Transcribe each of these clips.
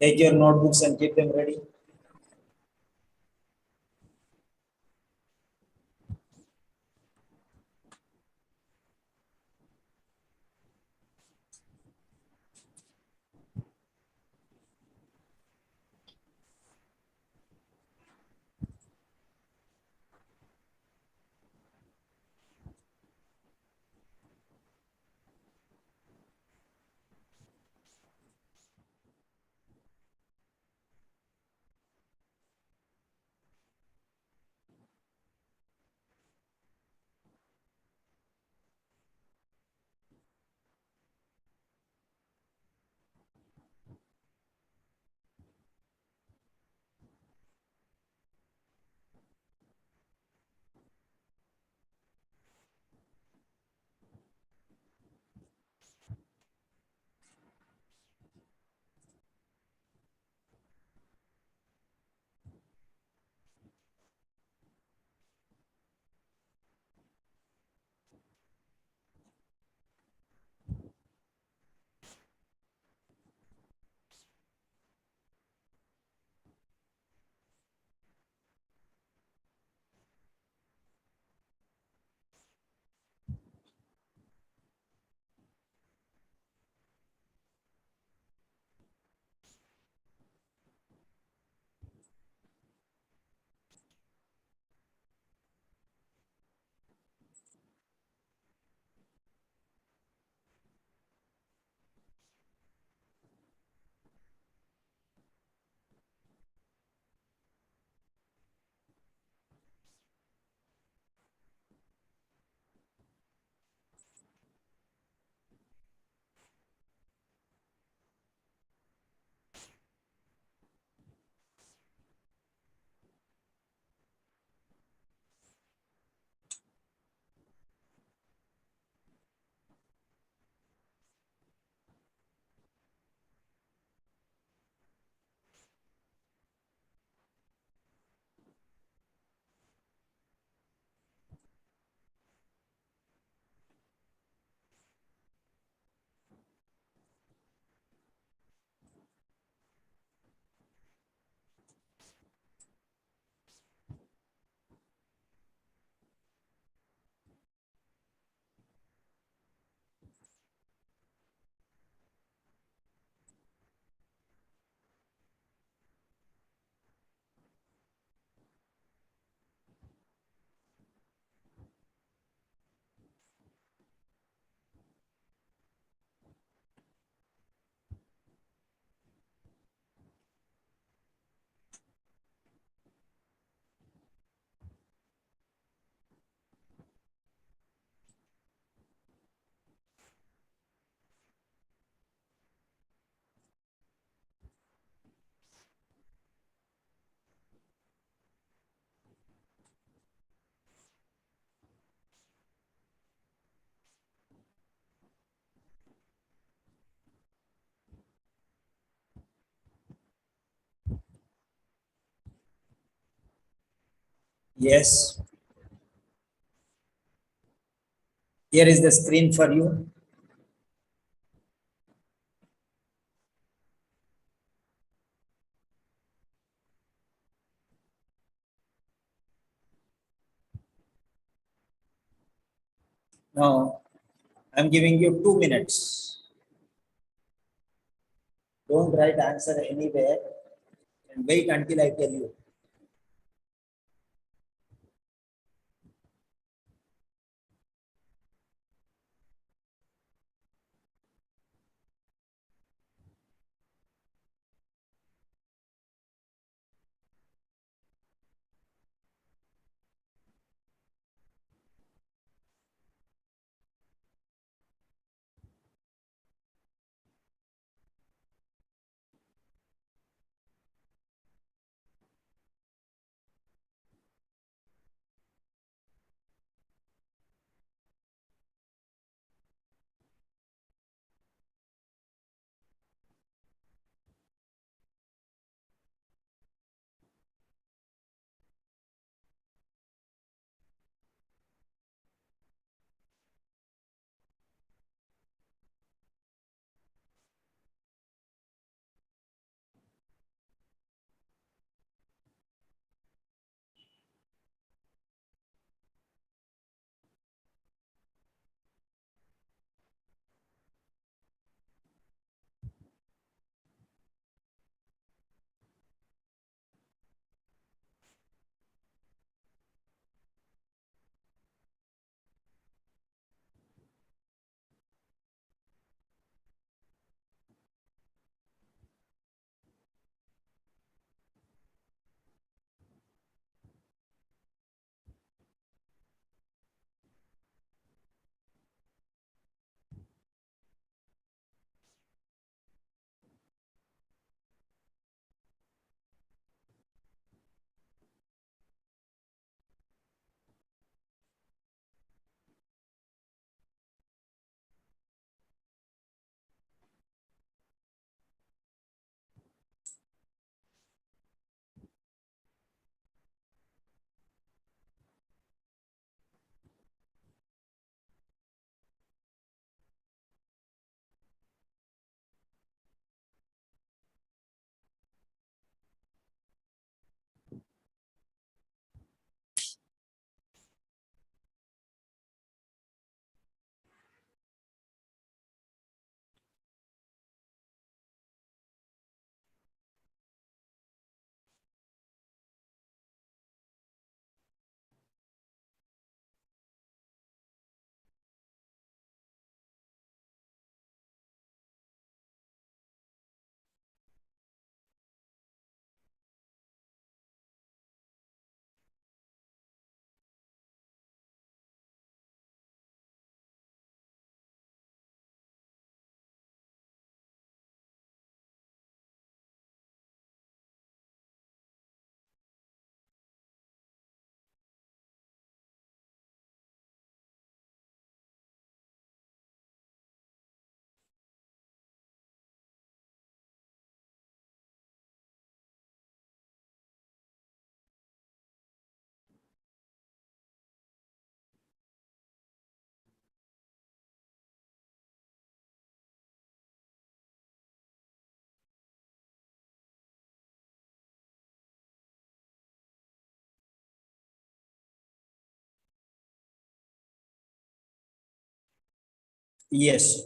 Take your notebooks and keep them ready. Yes, here is the screen for you. Now, I'm giving you 2 minutes. Don't write answer anywhere and wait until I tell you. Yes.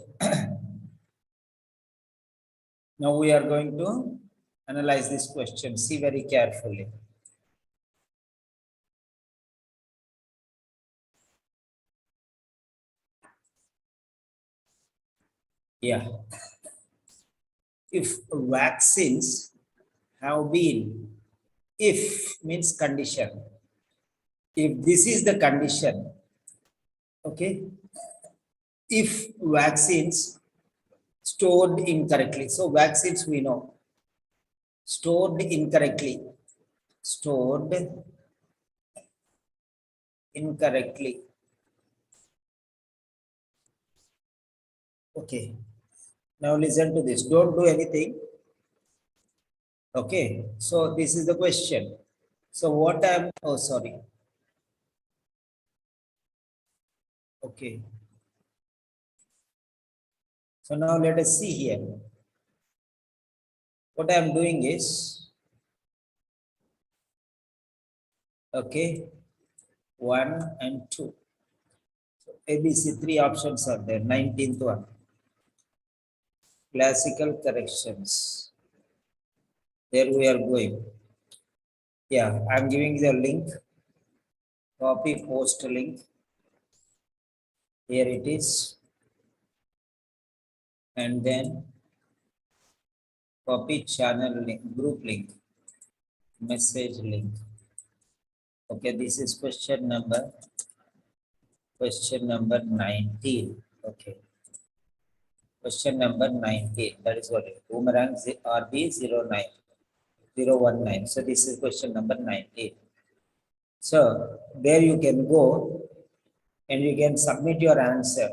Now we are going to analyze this question. See very carefully. Yeah. If vaccines have been, if means condition. If this is the condition, okay, if vaccines stored incorrectly, so vaccines we know stored incorrectly, stored incorrectly. Okay, now listen to this. Don't do anything. Okay, so this is the question. So what I'm, oh, sorry. Okay. So now let us see here. What I'm doing is, okay, 1 and 2. So ABC, three options are there. 19th one. Classical corrections. There we are going. Yeah, I'm giving the link. Copy post link. Here it is. And then copy channel link, group link, message link. Okay, this is question number 19. Okay. Question number 19. That is what it is. Boomerang RB09. 019. So this is question number 19. So there you can go and you can submit your answer.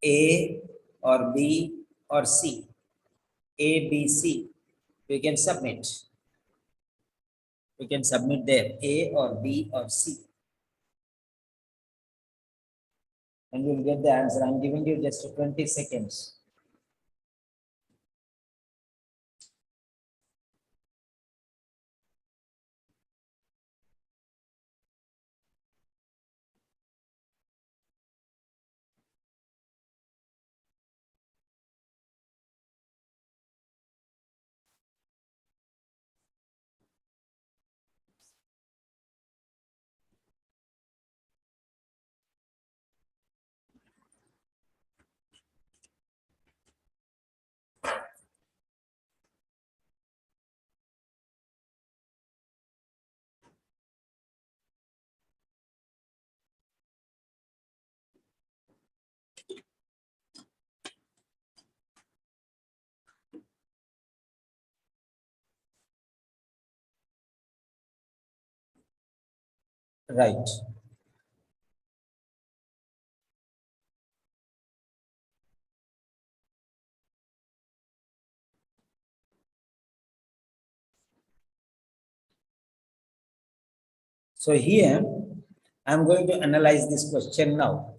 A or B or C. A, B, C. You can submit. You can submit there A or B or C. And you'll get the answer. I'm giving you just 20 seconds. Right. So here, I'm going to analyze this question now.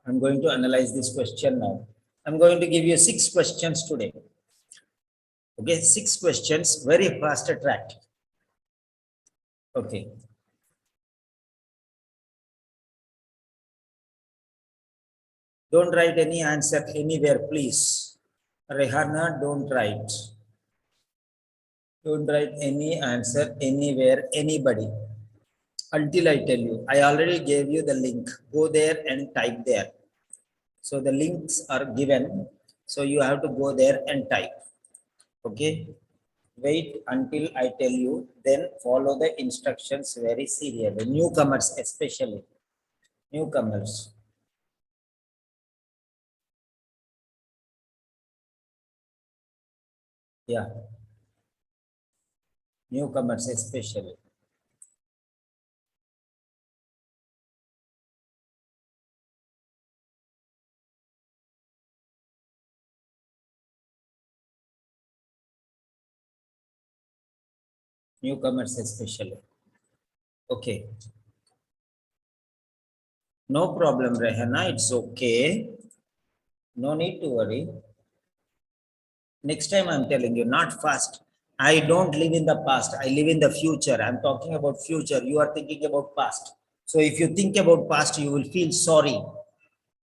I'm going to analyze this question now. I'm going to give you 6 questions today. Okay, 6 questions, very fast track. Okay. Don't write any answer anywhere, please. Rehana, don't write. Don't write any answer anywhere, anybody. Until I tell you. I already gave you the link. Go there and type there. So the links are given. So you have to go there and type. Okay. Wait until I tell you. Then follow the instructions very seriously. Newcomers especially. Newcomers. Yeah. Newcomers especially. Newcomers especially. Okay. No problem, Rehana. It's okay. No need to worry. Next time I'm telling you, not fast. I don't live in the past. I live in the future. I'm talking about future. You are thinking about past. So if you think about past, you will feel sorry.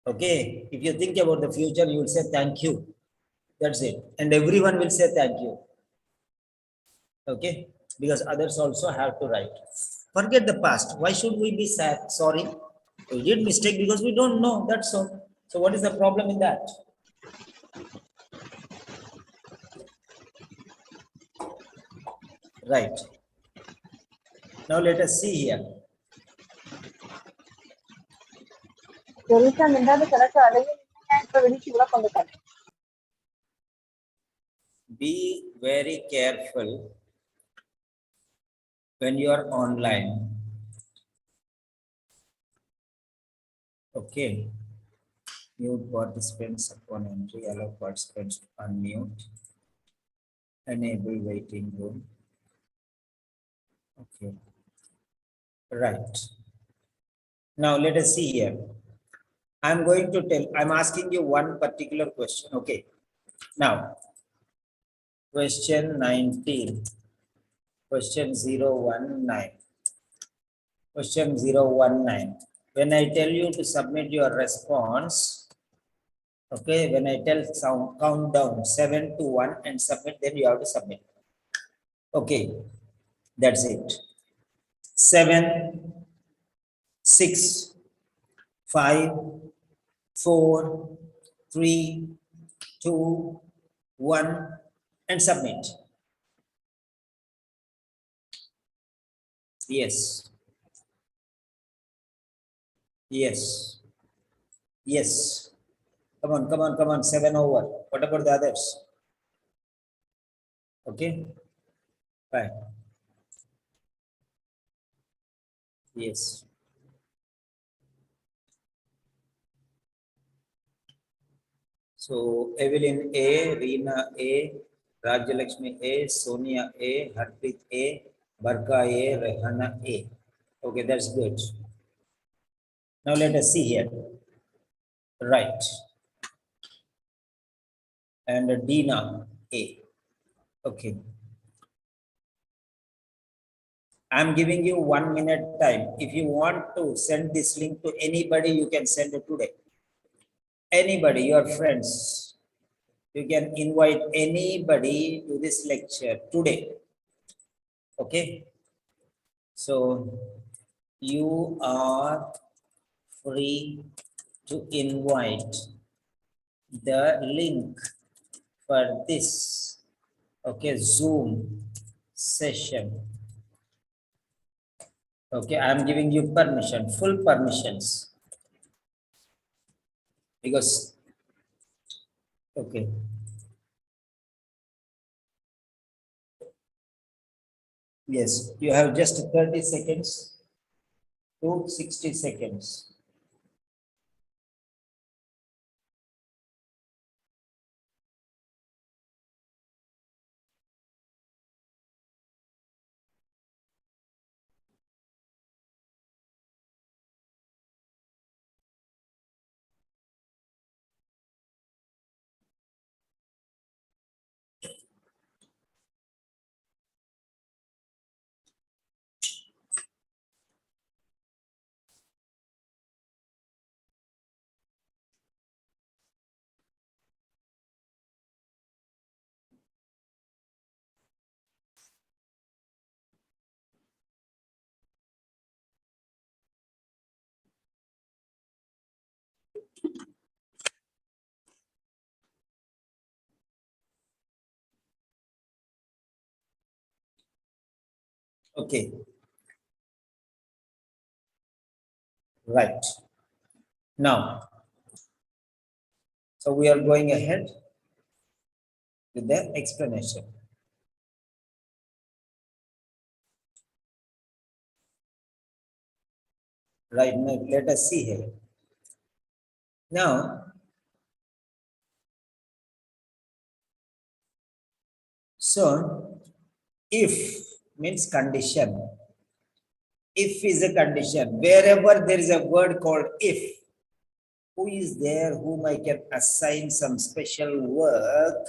Okay. If you think about the future, you will say thank you. That's it. And everyone will say thank you. Okay. Because others also have to write. Forget the past. Why should we be sad? Sorry. We did mistake because we don't know. That's all. So what is the problem in that? Right. Now let us see here. Be very careful when you are online. Okay. Mute participants upon entry, allow participants to unmute, enable waiting room. Okay. Right. Now let us see here. I'm going to tell, I'm asking you one particular question. Okay. Now, question 19, question 019. Question 019. When I tell you to submit your response, okay, when I tell sound count down 7 to 1 and submit, then you have to submit. Okay, that's it. 7, 6, 5, 4, 3, 2, 1, and submit. Yes. Yes. Yes. Come on, come on, come on. 7 over. What about the others? Okay. Fine. Yes. So Evelyn A, Reena A, Rajalakshmi A, Sonia A, Harpreet A, Barka A, Rehana A. Okay, that's good. Now let us see here. Right. And Dina A. Okay. I'm giving you 1 minute time. If you want to send this link to anybody, you can send it today. Anybody, your friends. You can invite anybody to this lecture today. Okay. So you are free to invite the link for this, okay, Zoom session. Okay, I am giving you permission, full permissions. Because, okay. Yes, you have just 30 seconds to 60 seconds. Okay, right. Now, so we are going ahead with the explanation. Right, now let us see here. Now, so if means condition. If is a condition. Wherever there is a word called if, who is there whom I can assign some special work?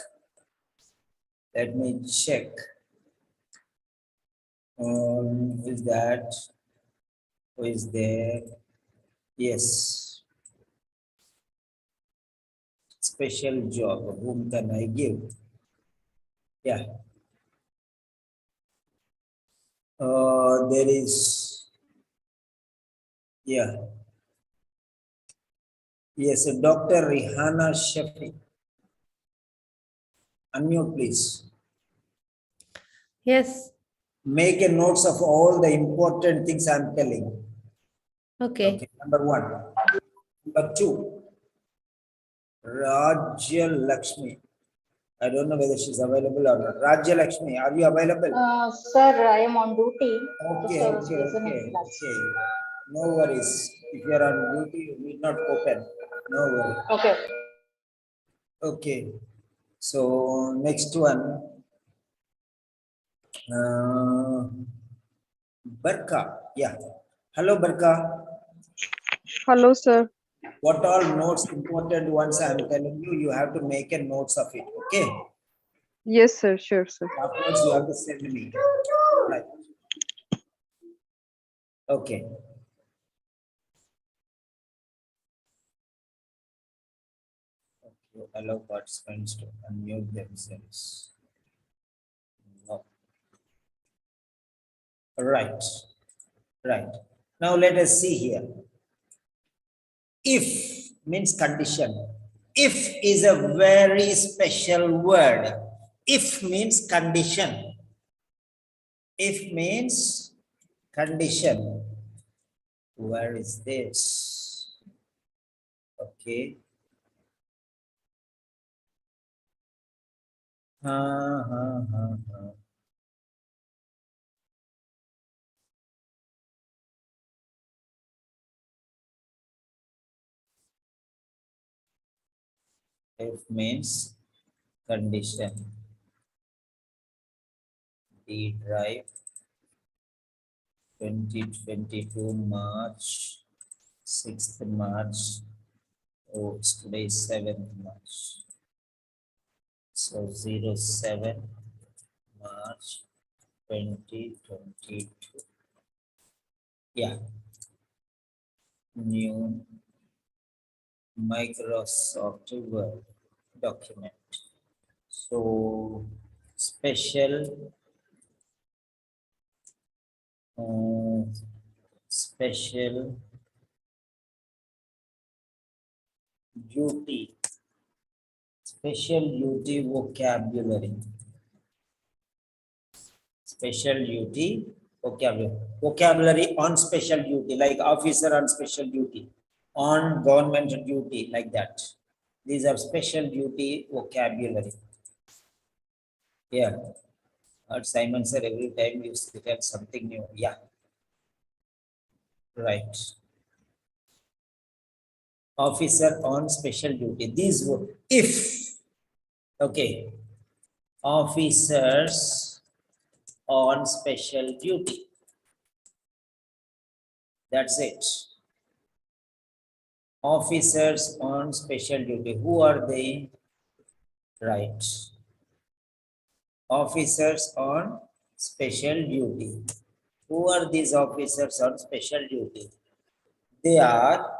Let me check. Who is that? Who is there? Yes. Special job. Whom can I give? Yeah. There is. Yeah. Yes, Dr. Rihanna Shafi. Unmute, please. Yes. Make a notes of all the important things I'm telling. Okay. Okay, number one. Number two, Rajya Lakshmi. I don't know whether she's available or not. Rajya Lakshmi, are you available? Sir, I am on duty. Okay, Just I was okay, present okay, in class. okay. No worries. If you are on duty, you need not open. No worry. Okay. Okay. So next one. Barka. Yeah. Hello, Barka. Hello, sir. What all notes, important ones I'm telling you, you have to make a notes of it. Okay. Yes, sir. Sure, sir. Afterwards, you have to send me. Right. Okay. Okay. Allow participants to unmute themselves. No. Right. Right. Now let us see here. If means condition. If is a very special word. If means condition. If means condition. Where is this? Okay. If means condition. D drive 2022 March 6th March. Oh, it's today 7th March. So 07 March 2022. Yeah. New Microsoft Word document. So special special duty, special duty vocabulary, special duty vocabulary on special duty, like officer on special duty, on government duty, like that. These are special duty vocabulary. Yeah. What Simon said, every time you tell something new. Yeah. Right. Officer on special duty. These were, if, okay, officers on special duty. That's it. Officers on special duty. Who are they? Right. Officers on special duty. Who are these officers on special duty? They are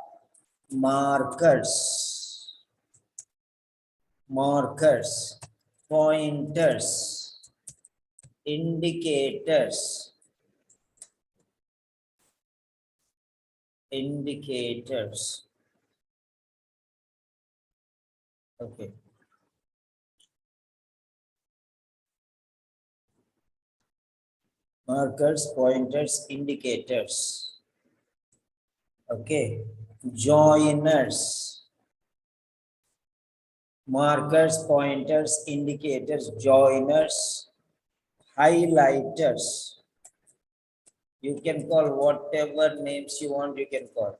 markers, markers, pointers, indicators, indicators. Okay. Markers, pointers, indicators. Okay. Joiners. Markers, pointers, indicators, joiners, highlighters. You can call whatever names you want, you can call.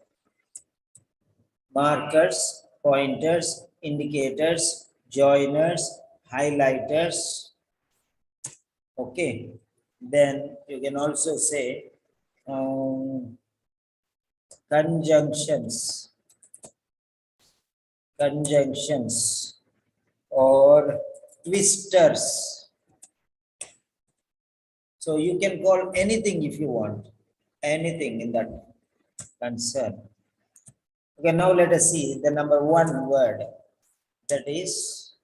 Markers, pointers, indicators, joiners, highlighters. Okay. Then you can also say conjunctions, conjunctions or twisters. So So you can call anything if you want, anything in that concern. Okay, now let us see the number one word, that is,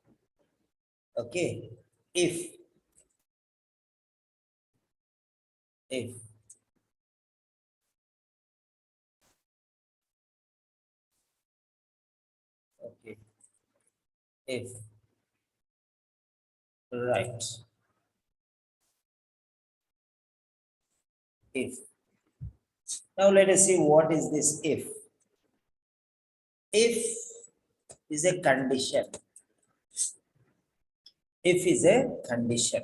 okay, if. If. Okay, if. Right. If. Now let us see what is this if. If is a condition. If is a condition.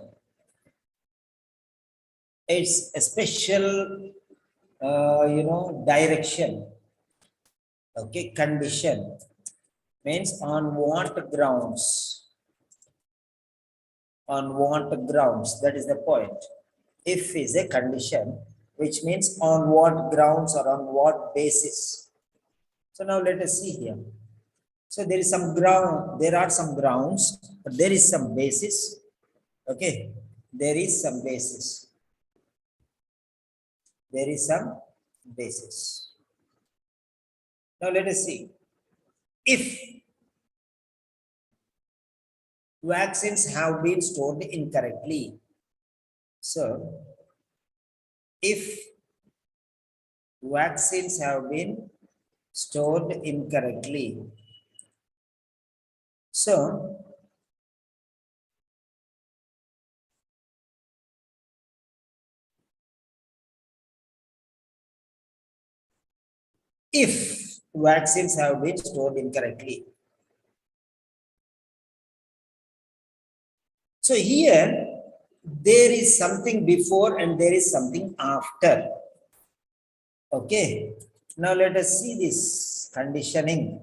It's a special, direction. Okay, condition means on what grounds. On what grounds? That is the point. If is a condition, which means on what grounds or on what basis. So now let us see here. So there is some ground, there are some grounds, but there is some basis. Okay, there is some basis. There is some basis. Now let us see. If vaccines have been stored incorrectly. So if vaccines have been stored incorrectly. So if vaccines have been stored incorrectly. So here there is something before and there is something after. Okay. Now let us see this conditioning.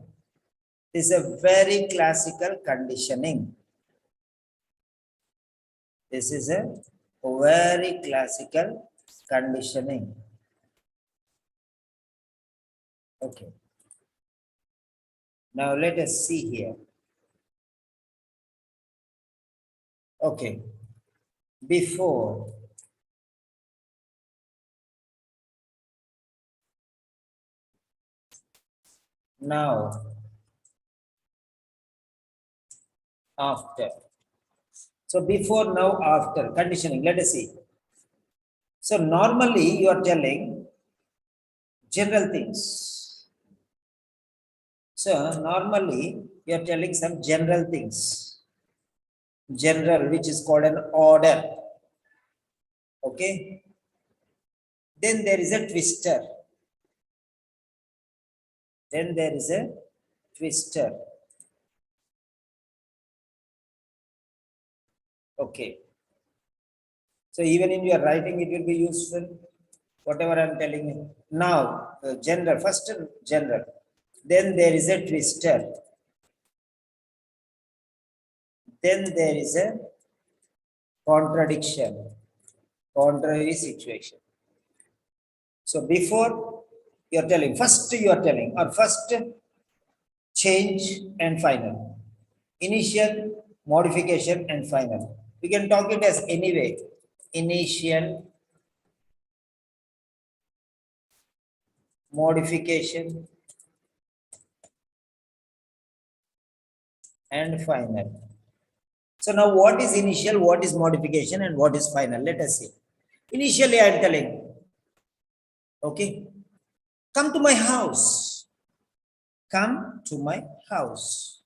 This is a very classical conditioning. This is a very classical conditioning. Okay. Now let us see here. Okay. Before. Now. After. So before, now, after. Conditioning. Let us see. So normally you are telling general things. So normally you are telling some general things. General, which is called an order. Okay. Then there is a twister. Then there is a twister. Okay. So even in your writing, it will be useful. Whatever I am telling you. Now, general, first general. Then there is a twister. Then there is a contradiction, contrary situation. So before you are telling, first you are telling, or first change and final. Initial, modification and final. We can talk it as anyway. Initial, modification and final. So now what is initial, what is modification and what is final? Let us see. Initially I am telling, okay, come to my house. Come to my house.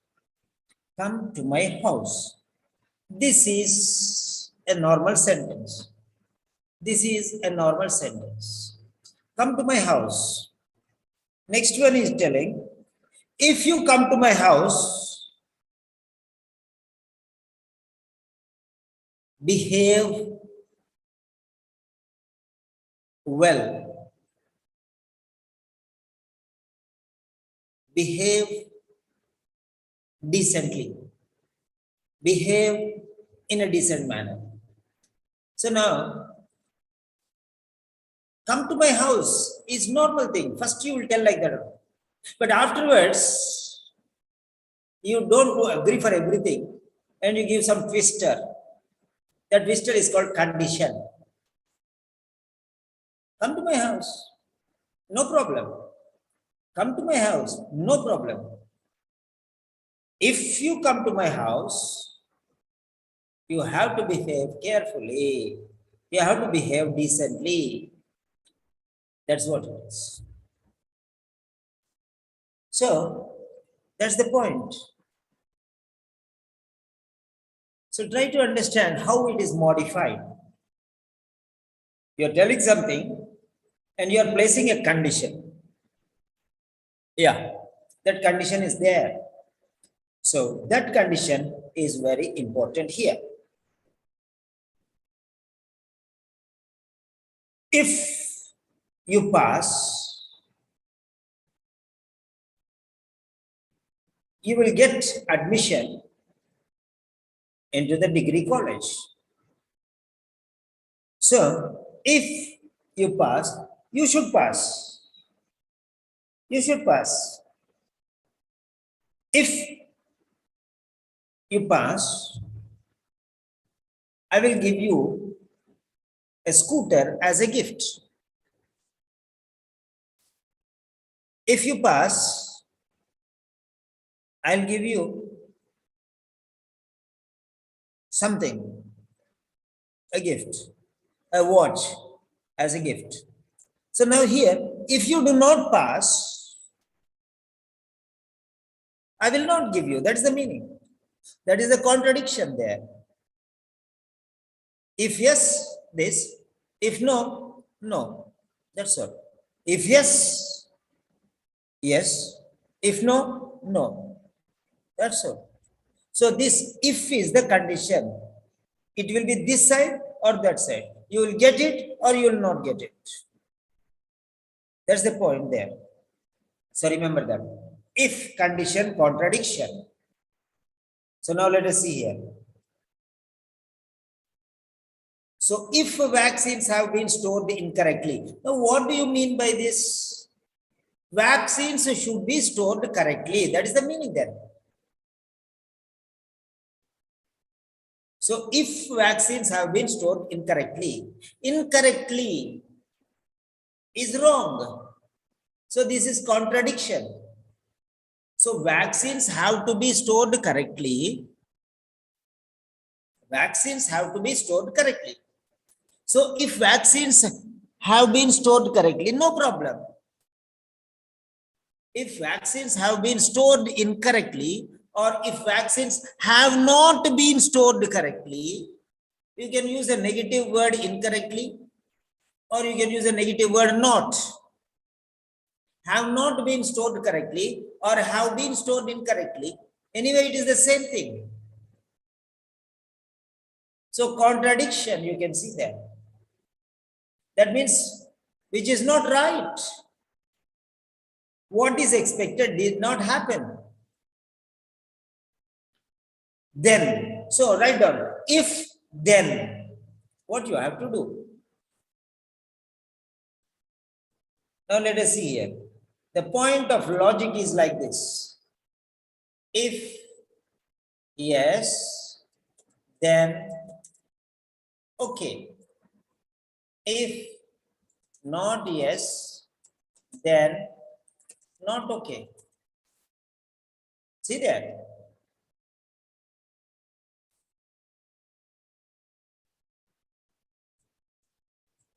Come to my house. This is a normal sentence. This is a normal sentence. Come to my house. Next one is telling, if you come to my house, behave well. Behave decently. Behave in a decent manner. So now, come to my house is normal thing. First you will tell like that. But afterwards, you don't agree for everything and you give some twister. That twister is called condition. Come to my house. No problem. Come to my house. No problem. If you come to my house, you have to behave carefully. You have to behave decently. That's what it is. So, that's the point. So, try to understand how it is modified. You're telling something and you're placing a condition. Yeah, that condition is there. So, that condition is very important here. If you pass, you will get admission into the degree college. So, if you pass, you should pass. You should pass. If you pass, I will give you a scooter as a gift. If you pass, I'll give you something, a gift, a watch as a gift. So now here, if you do not pass, I will not give you. That's the meaning. That is the contradiction there. If yes, this. If no, no. That's all. If yes, yes. If no, no. That's all. So this if is the condition. It will be this side or that side. You will get it or you will not get it. That's the point there. So remember that. If condition contradiction. So now let us see here. So if vaccines have been stored incorrectly. Now what do you mean by this? Vaccines should be stored correctly. That is the meaning there. So if vaccines have been stored incorrectly is wrong. So this is contradiction. So vaccines have to be stored correctly. Vaccines have to be stored correctly. So if vaccines have been stored correctly, no problem. If vaccines have been stored incorrectly, or if vaccines have not been stored correctly, you can use a negative word incorrectly, or you can use a negative word not. Have not been stored correctly, or have been stored incorrectly. Anyway, it is the same thing. So contradiction, you can see there. That means which is not right. What is expected did not happen. Then, so write down, if, then, what you have to do. Now let us see here. The point of logic is like this. If yes, then okay. If not yes, then not okay. See that?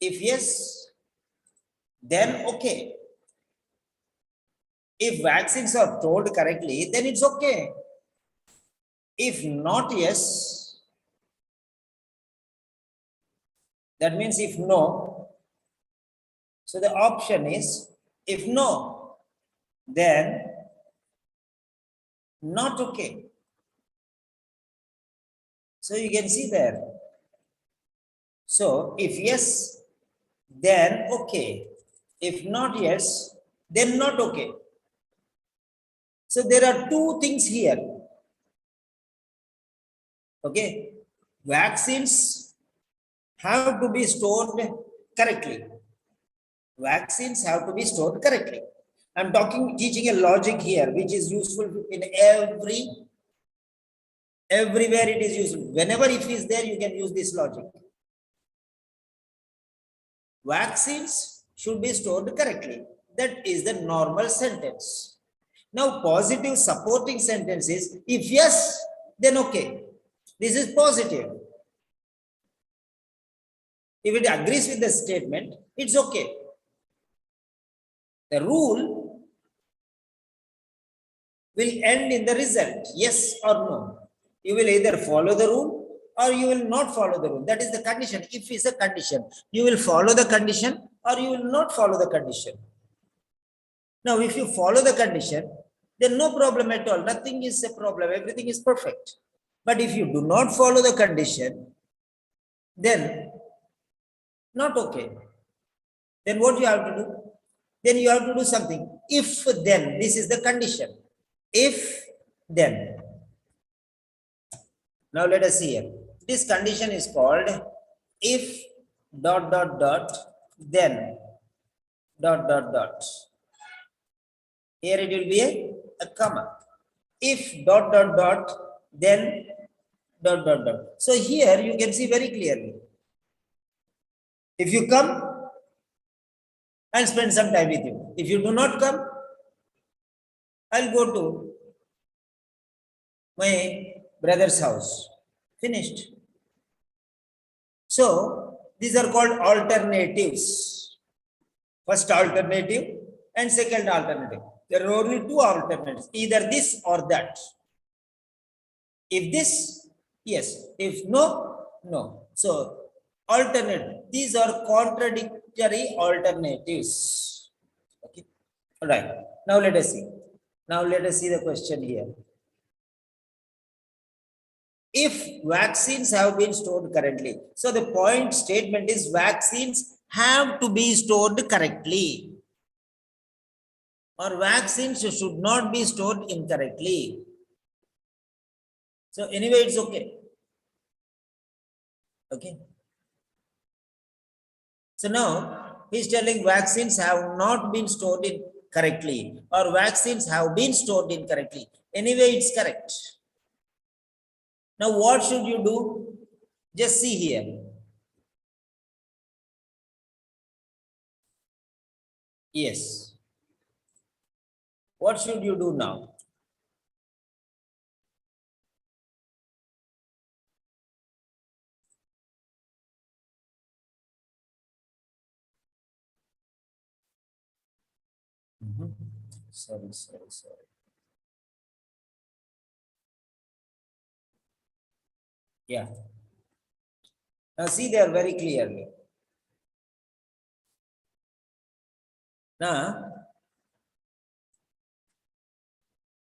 If yes, then okay. If vaccines are told correctly, then it's okay. If not yes, that means if no. So the option is if no, then not okay. So you can see there. So if yes, then okay. If not yes, then not okay. So there are two things here. Okay. Vaccines have to be stored correctly. Vaccines have to be stored correctly. I'm teaching a logic here, which is useful in everywhere it is useful. Whenever if is there, you can use this logic. Vaccines should be stored correctly. That is the normal sentence. Now, positive supporting sentence is, if yes, then okay. This is positive. If it agrees with the statement, it's okay. The rule will end in the result, yes or no. You will either follow the rule or you will not follow the rule. That is the condition. If it's a condition, you will follow the condition or you will not follow the condition. Now, if you follow the condition, then no problem at all. Nothing is a problem. Everything is perfect. But if you do not follow the condition, then not okay. Then what you have to do? Then you have to do something. If then, this is the condition. If then. Now let us see here. This condition is called if dot dot dot then dot dot dot. Here it will be a comma. If dot dot dot then dot dot dot. So here you can see very clearly. If you come, I'll spend some time with you. If you do not come, I'll go to my brother's house. Finished. So these are called alternatives. First alternative and second alternative. There are only two alternatives, either this or that. If this, yes. If no, no. So alternate. These are contradictory alternatives. Okay. All right. Now let us see. Now let us see the question here. If vaccines have been stored correctly. So the point statement is vaccines have to be stored correctly. Or vaccines should not be stored incorrectly. So anyway, it's okay. Okay. So now he's telling vaccines have not been stored in correctly or vaccines have been stored incorrectly. Anyway, it's correct. Now what should you do? Just see here. Yes. What should you do now? Sorry. Yeah. Now see there very clearly. Now,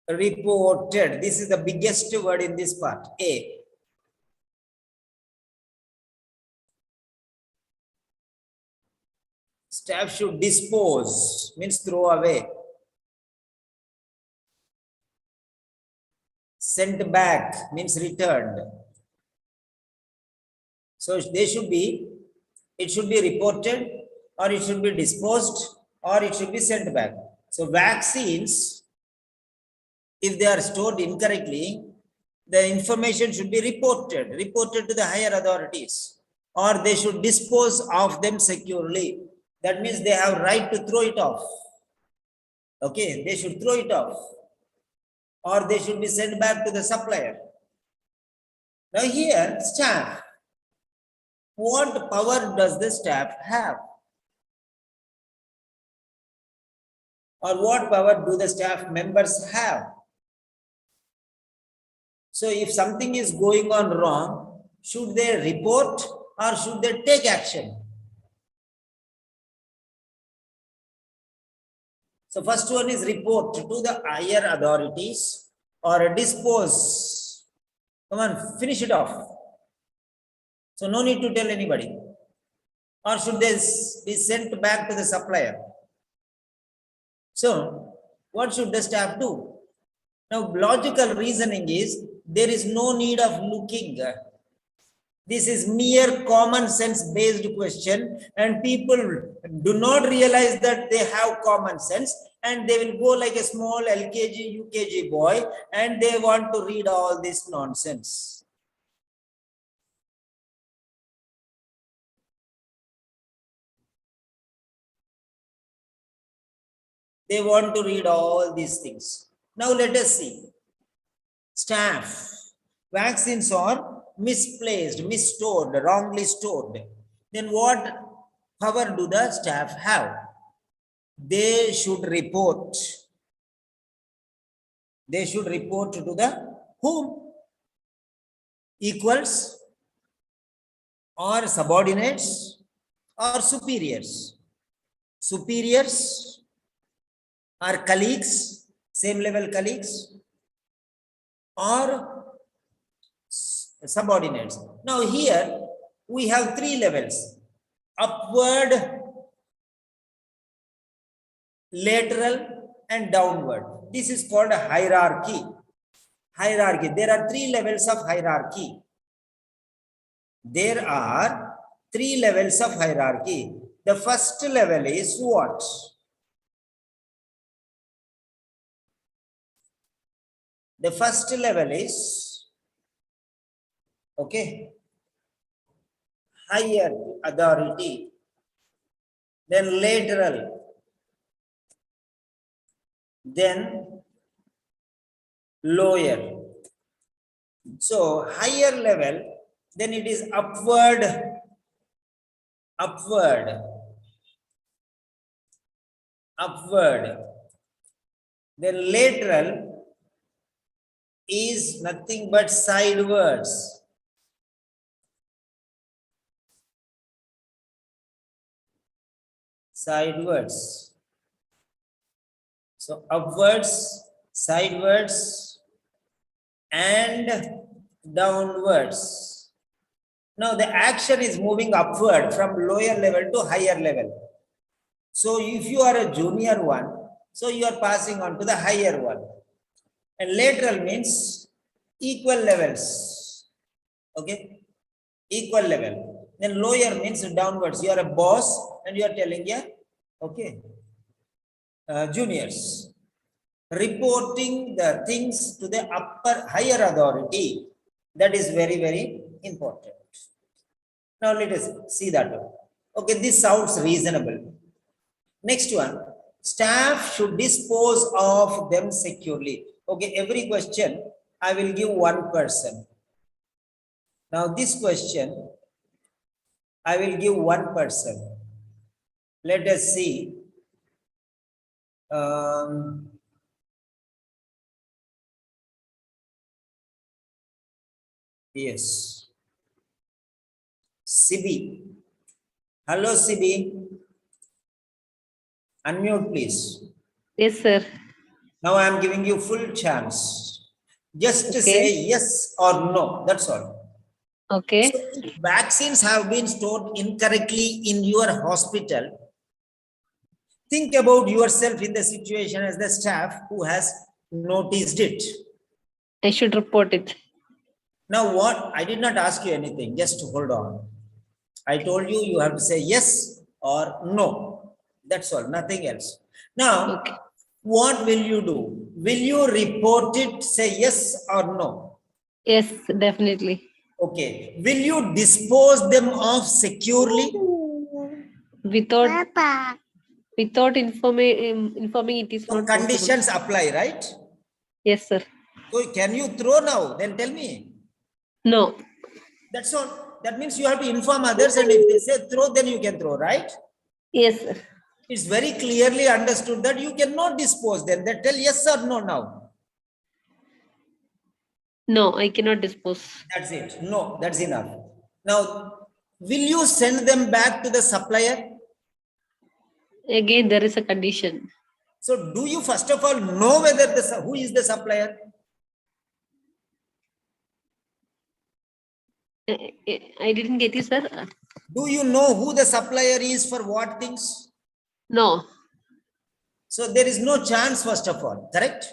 reported. This is the biggest word in this part. A. Staff should dispose, means throw away. Sent back means returned. So they should be, it should be reported or it should be disposed or it should be sent back. So vaccines, if they are stored incorrectly, the information should be reported to the higher authorities, or they should dispose of them securely. That means they have right to throw it off. Okay, they should throw it off, or they should be sent back to the supplier. Now here, staff. What power does the staff have? Or what power do the staff members have? So if something is going on wrong, should they report or should they take action? So first one is report to the higher authorities or dispose. Come on, finish it off. So no need to tell anybody. Or should they be sent back to the supplier? So what should the staff do? Now logical reasoning is there is no need of looking. This is mere common sense based question and people do not realize that they have common sense and they will go like a small LKG, UKG boy and they want to read all this nonsense. They want to read all these things. Now let us see. Staff. Vaccines are misplaced, misstored, wrongly stored. Then what power do the staff have? They should report. They should report to the whom? Equals or subordinates or superiors. Superiors are colleagues, same level colleagues, or subordinates. Now here we have three levels: upward, lateral, and downward. This is called a hierarchy. Hierarchy. There are three levels of hierarchy. There are three levels of hierarchy. The first level is what? The first level is, okay, higher authority, then lateral, then lower. So higher level, then it is upward, then lateral is nothing but sidewards. So upwards, sidewards, and downwards. Now the action is moving upward from lower level to higher level. So if you are a junior one, so you are passing on to the higher one. And lateral means equal levels. Okay, equal level. Then lower means downwards. You are a boss and you are telling juniors, reporting the things to the higher authority. That is very, very important. Now let us see that one. Okay, this sounds reasonable. Next one, staff should dispose of them securely. Okay, every question I will give one person. Now this question I will give one person. Let us see. Yes. Sibi. Hello, Sibi. Unmute, please. Yes, sir. Now I am giving you full chance. Just to Okay. say yes or no. That's all. Okay. So if vaccines have been stored incorrectly in your hospital, think about yourself in the situation as the staff who has noticed it. I should report it. Now what? I did not ask you anything. Just hold on. I told you you have to say yes or no. That's all. Nothing else. Now, Okay. what will you do? Will you report it? Say yes or no? Yes, definitely. Okay. Will you dispose them of securely? Without informing it is So not possible. conditions apply, right? Yes, sir. So can you throw now? Then tell me. No. That's all. That means you have to inform others, and if they say throw, then you can throw, right? Yes, sir. It's very clearly understood that you cannot dispose them. Then tell yes or no now. No, I cannot dispose. That's it. No, that's enough. Now, will you send them back to the supplier? Again, there is a condition. So, do you first of all know whether who is the supplier? I didn't get you, sir. Do you know who the supplier is for what things? No. So, there is no chance, first of all, correct?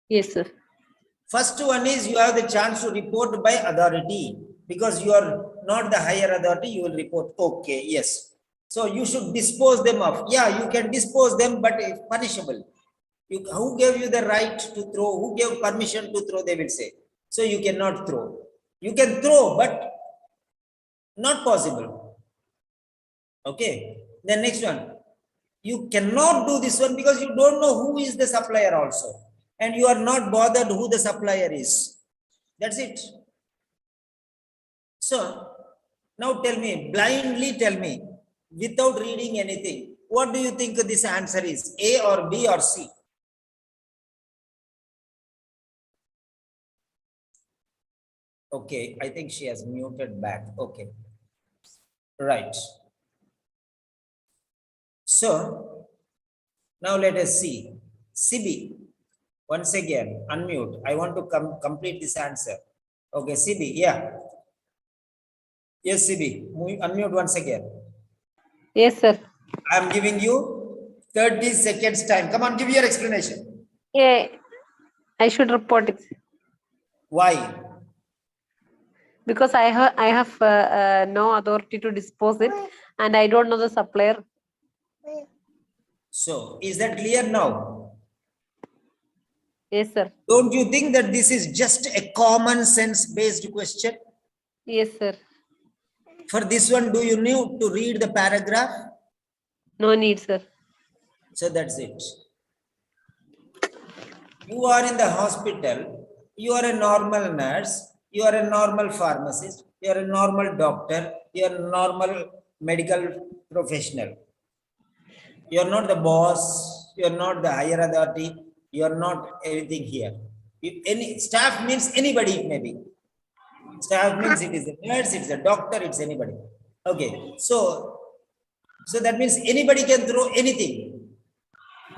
Yes, sir. First one is you have the chance to report by authority, because you are not the higher authority, you will report, okay, yes. So you should dispose them of. Yeah, you can dispose them, but it's punishable. Who gave you the right to throw? Who gave permission to throw, they will say. So you cannot throw. You can throw, but not possible. Okay. The next one. You cannot do this one because you don't know who is the supplier also. And you are not bothered who the supplier is. That's it. So, now tell me, blindly tell me, without reading anything, what do you think this answer is? A or B or C? Okay, I think she has muted back. Okay. Right. So, now let us see. CB, once again, unmute. I want to complete this answer. Okay, CB, yeah. Yes, CB, unmute once again. Yes, sir. I am giving you 30 seconds time. Come on, give your explanation. Yeah, I should report it Why? because I have no authority to dispose it, and I don't know the supplier. So, is that clear now? Yes, sir. Don't you think that this is just a common sense based question? Yes, sir. For this one, do you need to read the paragraph? No need, sir. So that's it. You are in the hospital, you are a normal nurse, you are a normal pharmacist, you are a normal doctor, you are a normal medical professional. You are not the boss, you are not the higher authority, you are not anything here. Any staff means anybody it may be. Staff means it is a nurse, it's a doctor, it's anybody. Okay, so that means anybody can throw anything.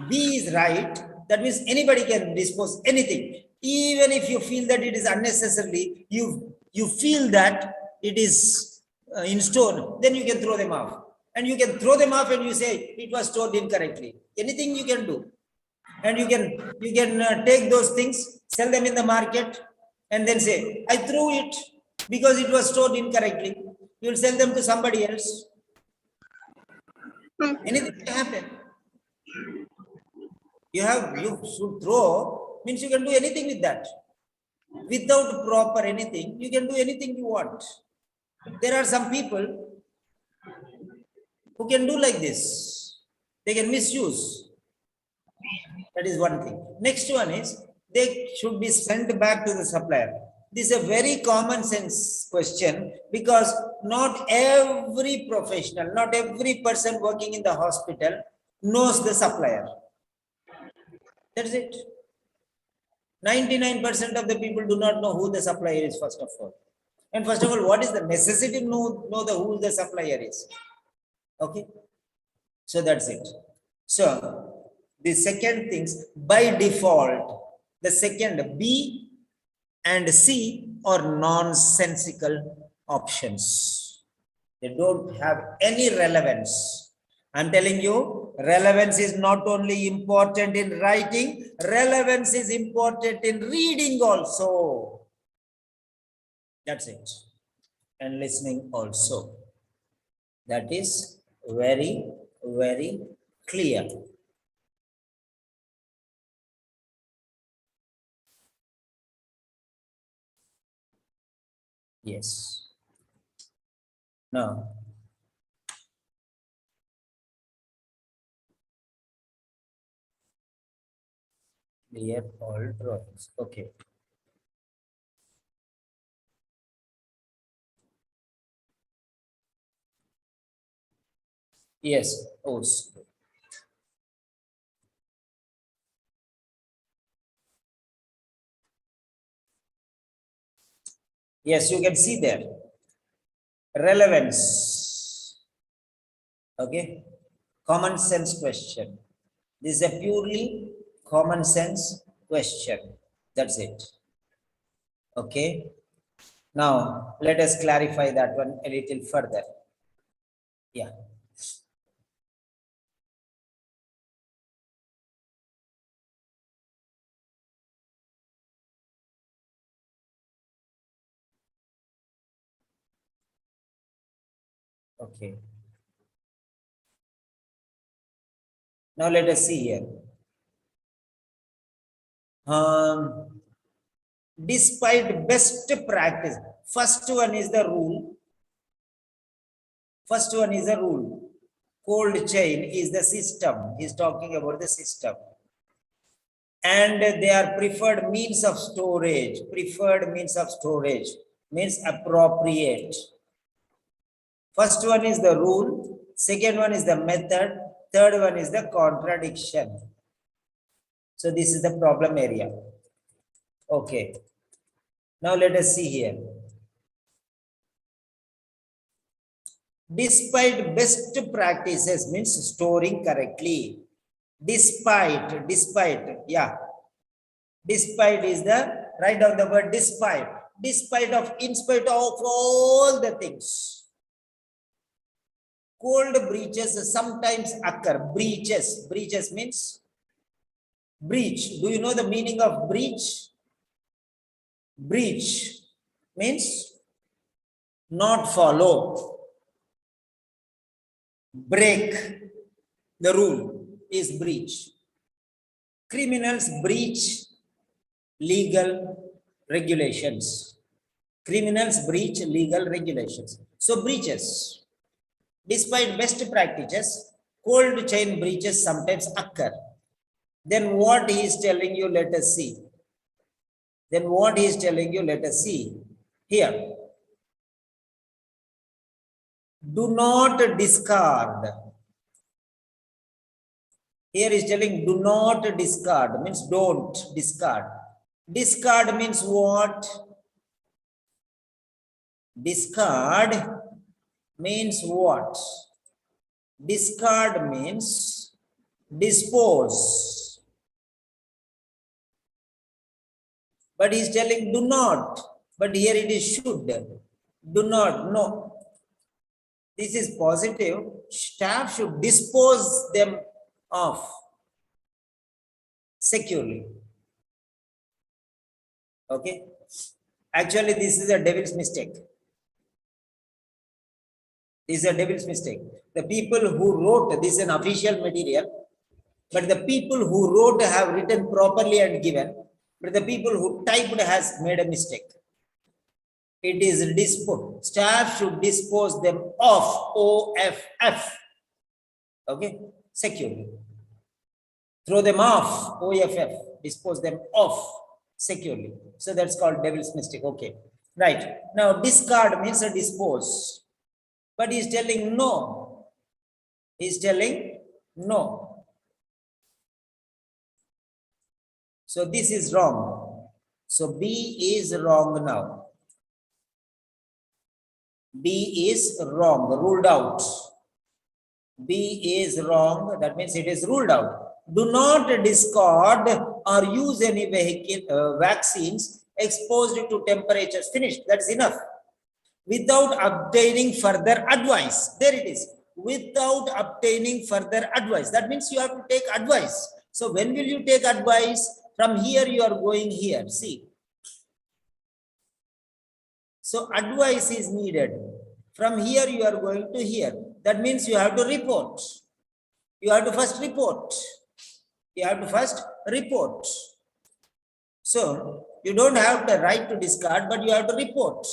B is right. That means anybody can dispose anything. Even if you feel that it is unnecessarily, you feel that it is in stone, then you can throw them off. And you can throw them off and you say it was stored incorrectly. Anything you can do. And you can take those things, sell them in the market, and then say, I threw it because it was stored incorrectly. You'll sell them to somebody else. Anything can happen. You should throw means you can do anything with that. Without proper anything, you can do anything you want. There are some people who can do like this. They can misuse. That is one thing. Next one is they should be sent back to the supplier. This is a very common sense question because not every professional, not every person working in the hospital knows the supplier. That's it. 99% of the people do not know who the supplier is, first of all. And first of all, what is the necessity to know who the supplier is? Okay. So that's it. So the second things, by default, the second B and C are nonsensical options. They don't have any relevance. I'm telling you, relevance is not only important in writing, relevance is important in reading also. That's it. And listening also. That is very, very clear. Yes. Now, clear all drawings. Okay. Yes. Oh, yes, you can see there. Relevance. Okay. Common sense question. This is a purely common sense question. That's it. Okay. Now, let us clarify that one a little further. Yeah. Okay. Now, let us see here. Despite best practice, first one is the rule. First one is a rule. Cold chain is the system. He's talking about the system. And they are preferred means of storage. Preferred means of storage means appropriate. First one is the rule. Second one is the method. Third one is the contradiction. So this is the problem area. Okay. Now let us see here. Despite best practices means storing correctly. Despite, yeah. Despite is the, write down the word despite. Despite of, in spite of all the things. Cold breaches sometimes occur. Breaches. Breaches means breach. Do you know the meaning of breach? Breach means not follow. Break the rule is breach. Criminals breach legal regulations. Criminals breach legal regulations. So breaches. Despite best practices, cold chain breaches sometimes occur. Then what he is telling you, let us see. Then what he is telling you, let us see. Here. Do not discard. Here is telling do not discard, means don't discard. Discard means what? Discard means what? Discard means dispose. But he is telling do not. But here it is should. Do not, no. This is positive. Staff should dispose them of securely. Okay. Actually, this is a devil's mistake. This is a devil's mistake. The people who wrote this is an official material, but the people who wrote have written properly and given, but the people who typed has made a mistake. It is dispose. Staff should dispose them of OFF. Okay, securely. Throw them off OFF. Dispose them off securely. So that's called devil's mistake. Okay, right. Now discard means a dispose, but he's telling no. He's telling no. So this is wrong. So B is wrong now. B is wrong, ruled out. B is wrong, that means it is ruled out. Do not discard or use any vaccines exposed to temperatures. Finished, that's enough. Without obtaining further advice. There it is. Without obtaining further advice. That means you have to take advice. So when will you take advice? From here you are going here. See. So advice is needed. From here you are going to here. That means you have to report. You have to first report. You have to first report. So you don't have the right to discard, but you have to report.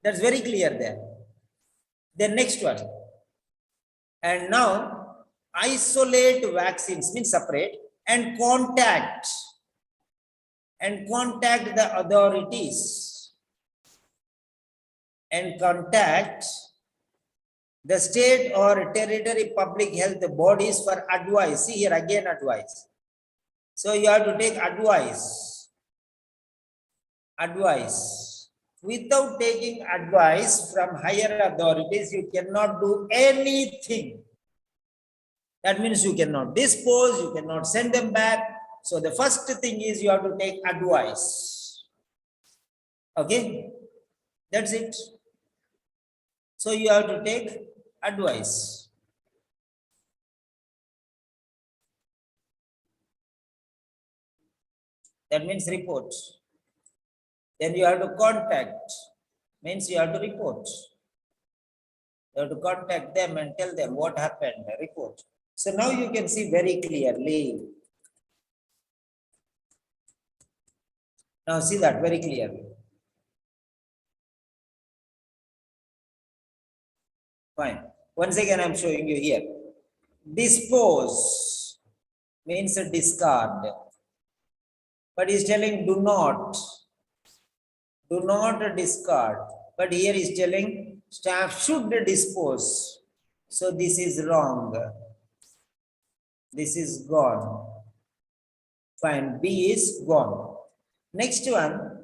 That's very clear there. Then next one. And now isolate vaccines means separate and contact the authorities. And contact the state or territory public health bodies for advice. See here again advice. So you have to take advice. Advice. Without taking advice from higher authorities, you cannot do anything. That means you cannot dispose, you cannot send them back. So the first thing is you have to take advice. Okay, that's it. So you have to take advice. That means report. Then you have to contact, means you have to report. You have to contact them and tell them what happened, report. So now you can see very clearly. Now see that very clearly. Fine. Once again, I'm showing you here. dispose means a discard. But he's telling do not discard. But here he's telling staff should dispose. So this is wrong. This is gone. Fine. B is gone. Next one.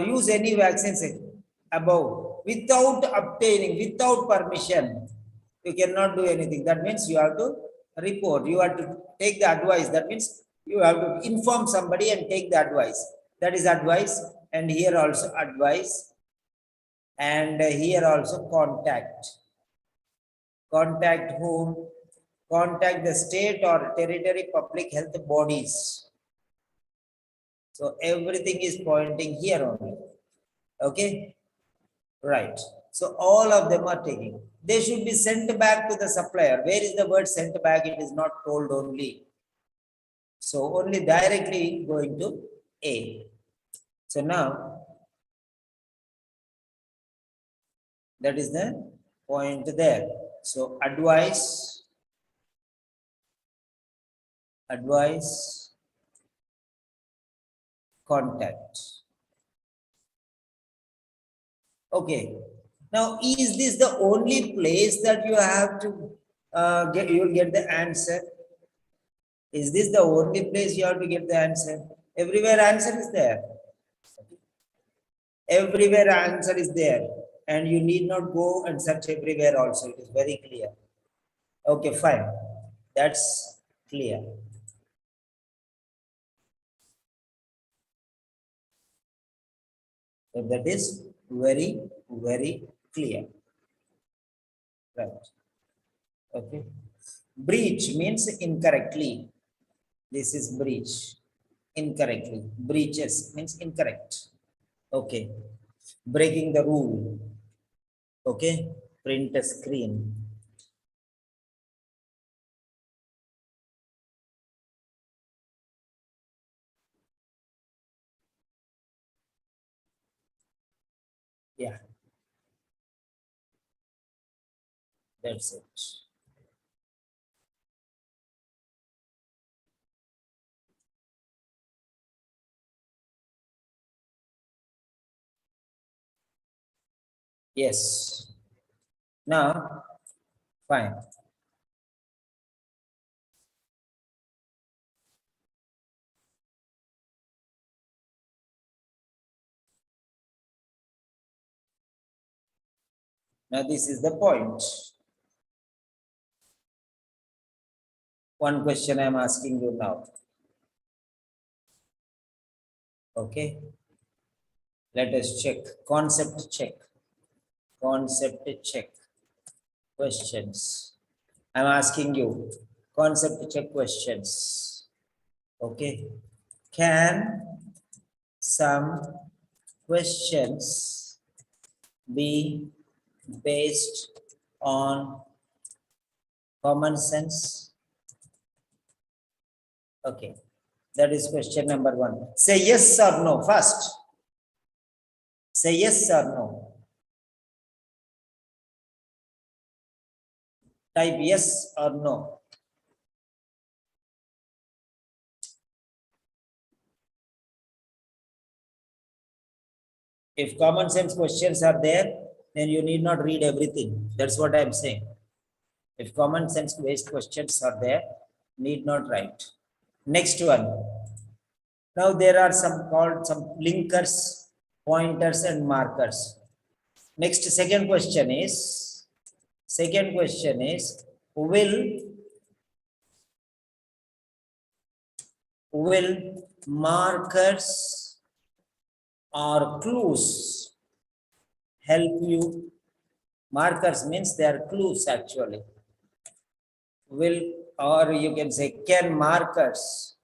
Use any vaccines above without obtaining, without permission. You cannot do anything. That means you have to report. You have to take the advice. That means you have to inform somebody and take the advice. That is advice. And here also advice. And here also contact. Contact whom? Contact the state or territory public health bodies. So everything is pointing here only. Okay. Right. So all of them are taking. They should be sent back to the supplier. Where is the word sent back? It is not told only. So only directly going to A. So now that is the point there. So advice, contact. Okay. Now, is this the only place that you have to get? You will get the answer. Is this the only place you have to get the answer? Everywhere answer is there. Everywhere answer is there, and you need not go and search everywhere. Also, it is very clear. Okay, fine. That's clear. So that is very, very clear. Right. Okay. Breach means incorrectly. This is breach. Incorrectly. Breaches means incorrect. Okay. Breaking the rule. Okay. Print a screen. Yeah. That's it. Yes. Now, fine. Now, this is the point. One question I'm asking you now. Okay. Let us check. Concept check. Concept check. Questions. I'm asking you. Concept check questions. Okay. Can some questions be based on common sense? Okay. That is question number one. Say yes or no first. Say yes or no. Type yes or no. If common sense questions are there, then you need not read everything. That's what I'm saying. If common sense based questions are there, need not write. Next one. Now there are some called some linkers, pointers and markers. Next second question is will markers or clues help you? Markers means they are clues actually. Will, or you can say can markers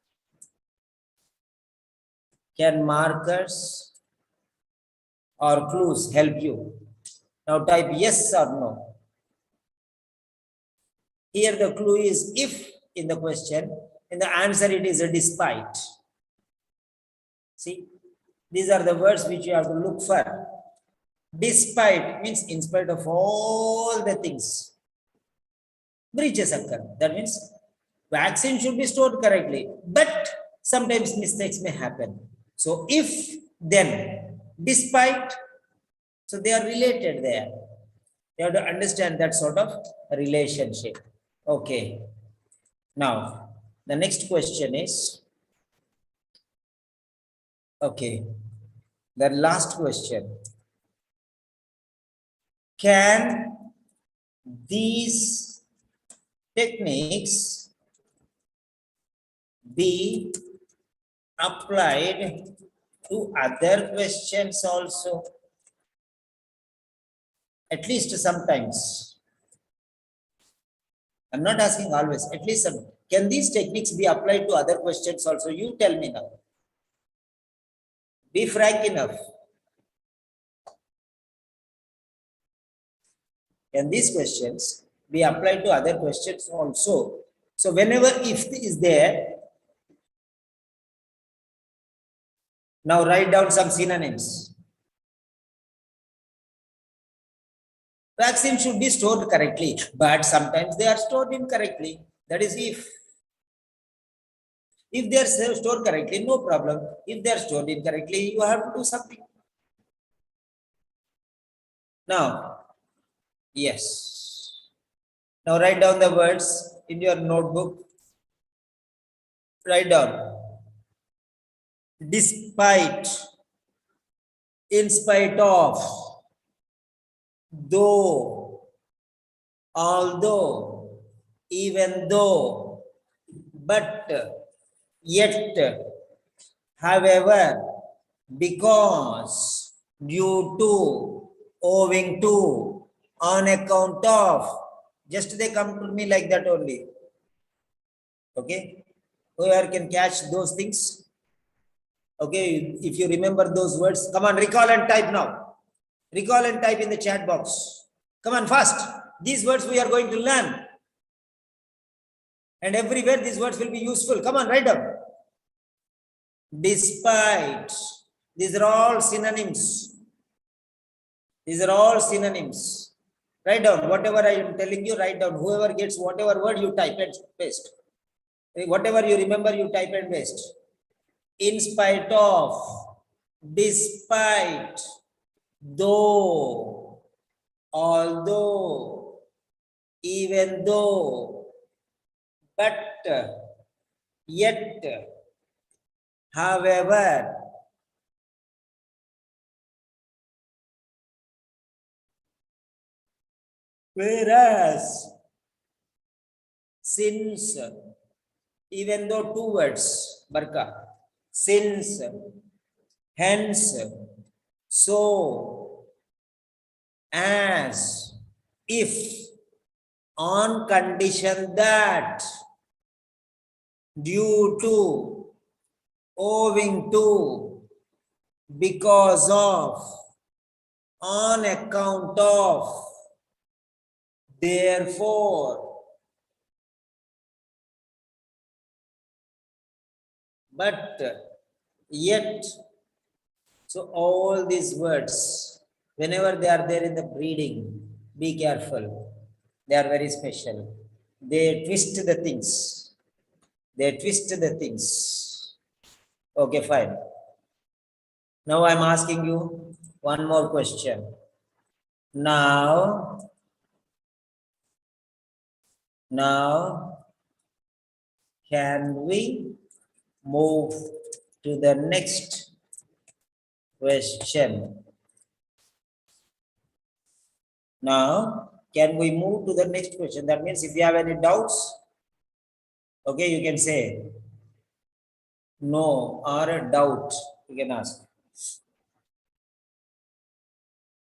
or clues help you? Now type yes or no. Here the clue is if in the question, in the answer it is a despite. See, these are the words which you have to look for. Despite means in spite of all the things. breaches occur. That means vaccine should be stored correctly, but sometimes mistakes may happen. So if, then, despite, so they are related there. You have to understand that sort of relationship. Okay. Now, the next question is, okay, the last question. Can these techniques be applied to other questions also? At least sometimes. I'm not asking always, at least some. Can these techniques be applied to other questions also? You tell me now. Be frank enough. Can these questions be applied to other questions also? So whenever if is there, now write down some synonyms. Vaccine should be stored correctly, but sometimes they are stored incorrectly. That is if. If they are stored correctly, no problem. If they are stored incorrectly, you have to do something. Now, yes. Now write down the words in your notebook. Write down. Despite, in spite of, though, although, even though, but, yet, however, because, due to, owing to, on account of, just they come to me like that only. Okay, whoever can catch those things. Okay, if you remember those words, come on, recall and type now. Recall and type in the chat box. Come on, fast. These words we are going to learn. And everywhere these words will be useful. Come on, write down. Despite. These are all synonyms. These are all synonyms. Write down. Whatever I am telling you, write down. Whoever gets whatever word, you type and paste. Whatever you remember, you type and paste. In spite of, despite, though, although, even though, but, yet, however, whereas, since, even though two words, Barka, since, hence, so, as, if, on condition that, due to, owing to, because of, on account of, therefore, but, yet. So all these words, whenever they are there in the breeding, be careful. They are very special. They twist the things. They twist the things. Okay, fine. Now I'm asking you one more question. Now, can we move to the next question? Now, can we move to the next question? That means if you have any doubts, okay, you can say no or a doubt, you can ask.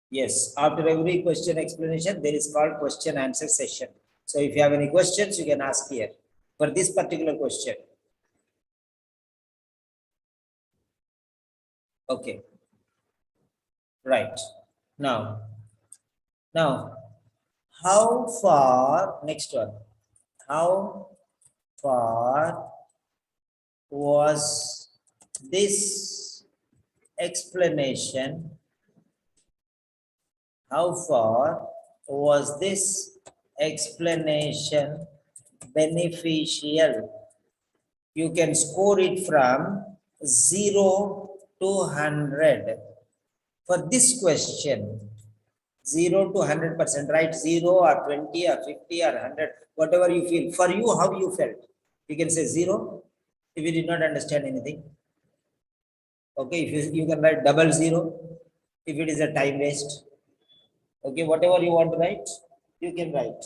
Yes, after every question explanation, there is called question answer session. So if you have any questions, you can ask here for this particular question. Okay. Right. Now, how far, next one, how far was this explanation? How far was this explanation beneficial. You can score it from 0 to 100. For this question, 0 to 100%, right? 0 or 20 or 50 or 100, whatever you feel. For you, how you felt? You can say 0 if you did not understand anything. Okay, if you can write double 0 if it is a time waste. Okay, whatever you want to write, you can write.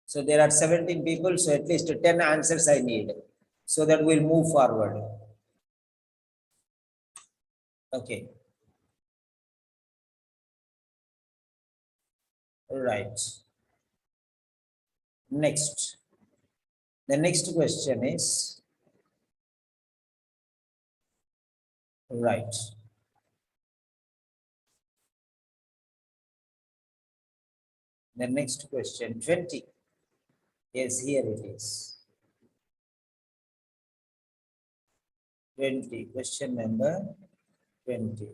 So there are 17 people, so at least 10 answers I need, so that we'll move forward. Okay. Right. Next. The next question is, right. The next question, 20. Yes, here it is. 20, question number 20.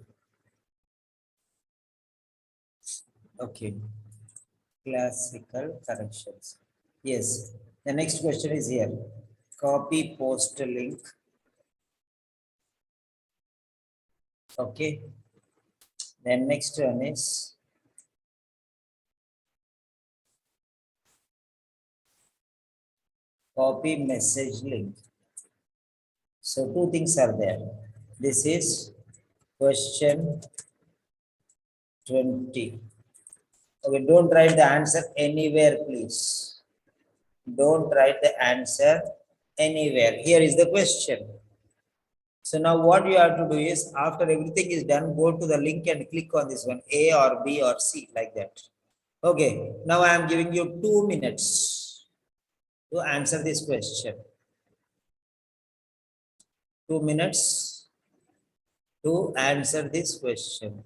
Okay. Classical corrections. Yes. The next question is here. Copy post link. Okay. Then next one is copy message link. So two things are there. This is question 20. Okay, don't write the answer anywhere, please. Don't write the answer anywhere. Here is the question. So now what you have to do is, after everything is done, go to the link and click on this one, A or B or C, like that. Okay, now I am giving you 2 minutes to answer this question. 2 minutes to answer this question.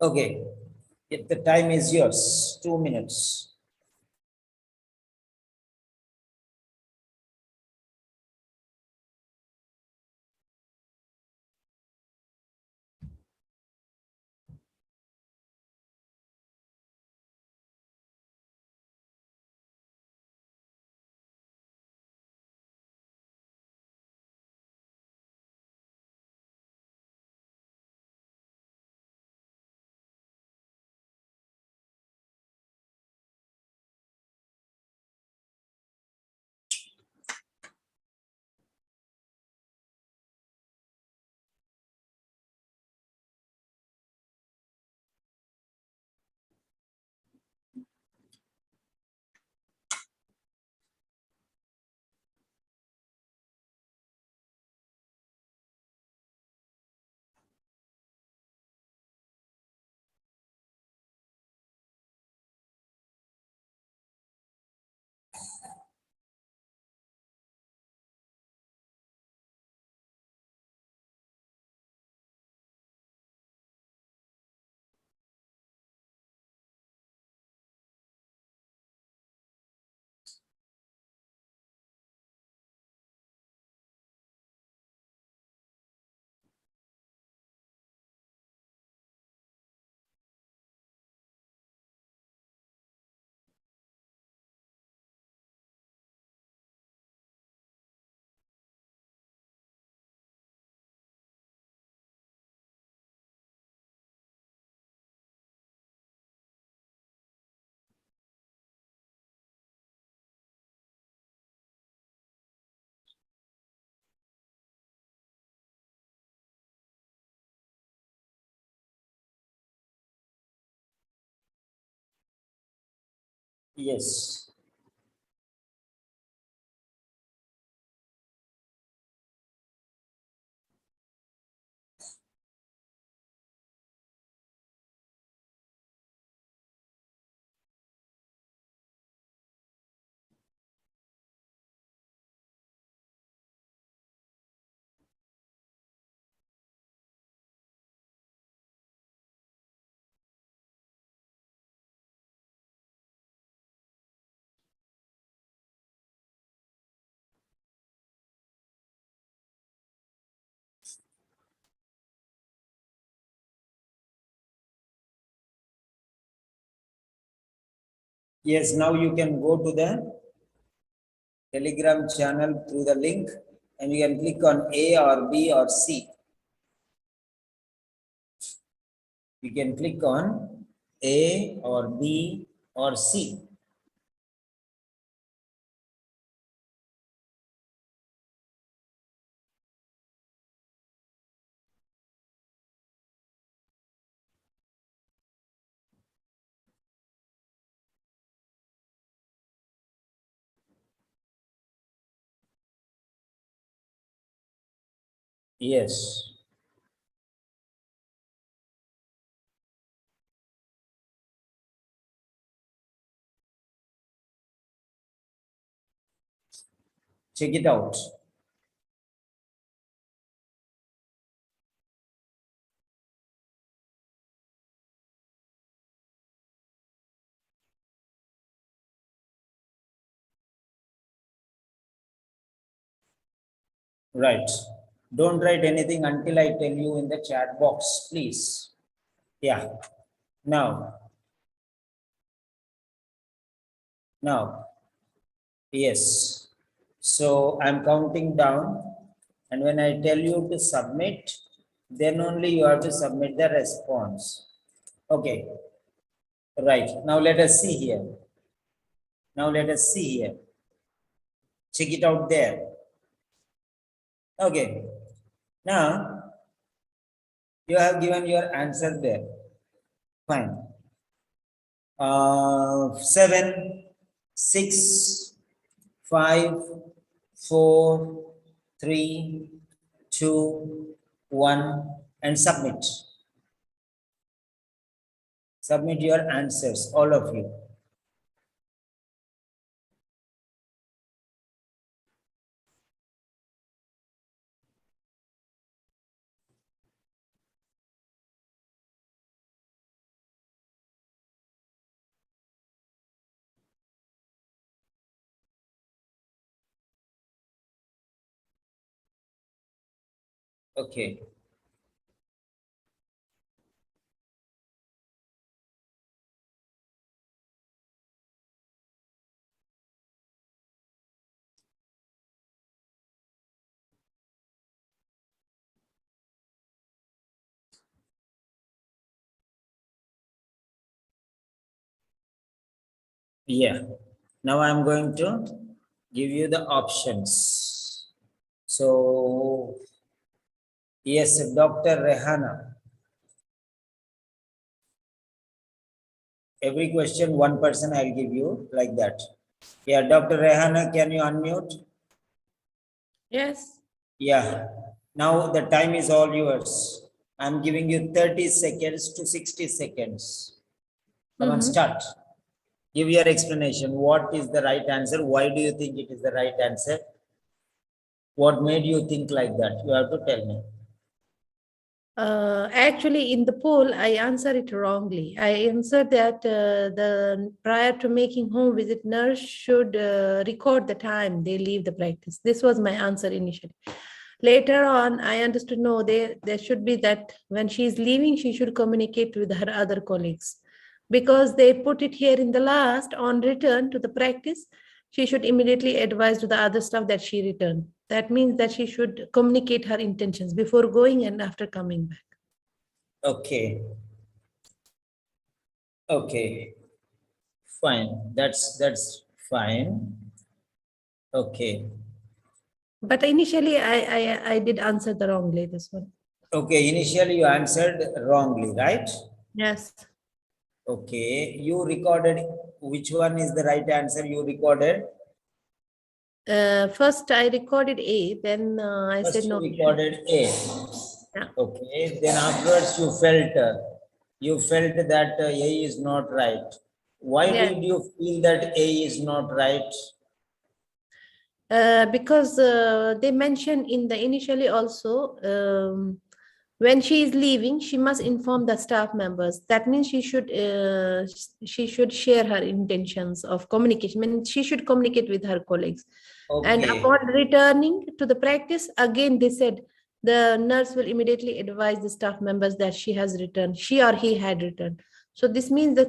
Okay, if the time is yours, 2 minutes. Yes. Yes, now you can go to the Telegram channel through the link and you can click on A or B or C. You can click on A or B or C. Yes. Check it out. Right. Don't write anything until I tell you in the chat box, please. Yeah. Now, yes. So I'm counting down, and when I tell you to submit, then only you have to submit the response. Okay. Right. Now let us see here. Now let us see here. Check it out there. Okay. Now you have given your answer there. Fine. 7, 6, 5, 4, 3, 2, 1, and submit. Submit your answers, all of you. Okay. Yeah. Now I'm going to give you the options. So, yes, Dr. Rehana. Every question, one person I'll give you like that. Yeah, Dr. Rehana, can you unmute? Yes. Yeah. Now the time is all yours. I'm giving you 30 seconds to 60 seconds. Come on, start. Give your explanation. What is the right answer? Why do you think it is the right answer? What made you think like that? You have to tell me. Actually, in the poll, I answered it wrongly. I answered that the prior to making home visit, nurse should record the time they leave the practice. This was my answer initially. Later on, I understood no, there should be that when she is leaving, she should communicate with her other colleagues, because they put it here in the last on return to the practice. She should immediately advise to the other staff that she returned. That means that she should communicate her intentions before going and after coming back. Okay. Okay. Fine. That's fine. Okay. But initially, I did answer the wrongly this one. Okay. Initially, you answered wrongly, right? Yes. Okay. You recorded. Which one is the right answer? You recorded. First, I recorded A. Then I First said you no. recorded A. Yeah. Okay. Then afterwards you felt that A is not right. Why Yeah. did you feel that A is not right? Because they mentioned in the initially also, when she is leaving, she must inform the staff members. That means she should share her intentions of communication. I mean, she should communicate with her colleagues. And Okay. upon returning to the practice, again they said the nurse will immediately advise the staff members that she has returned, she or he had returned. So this means the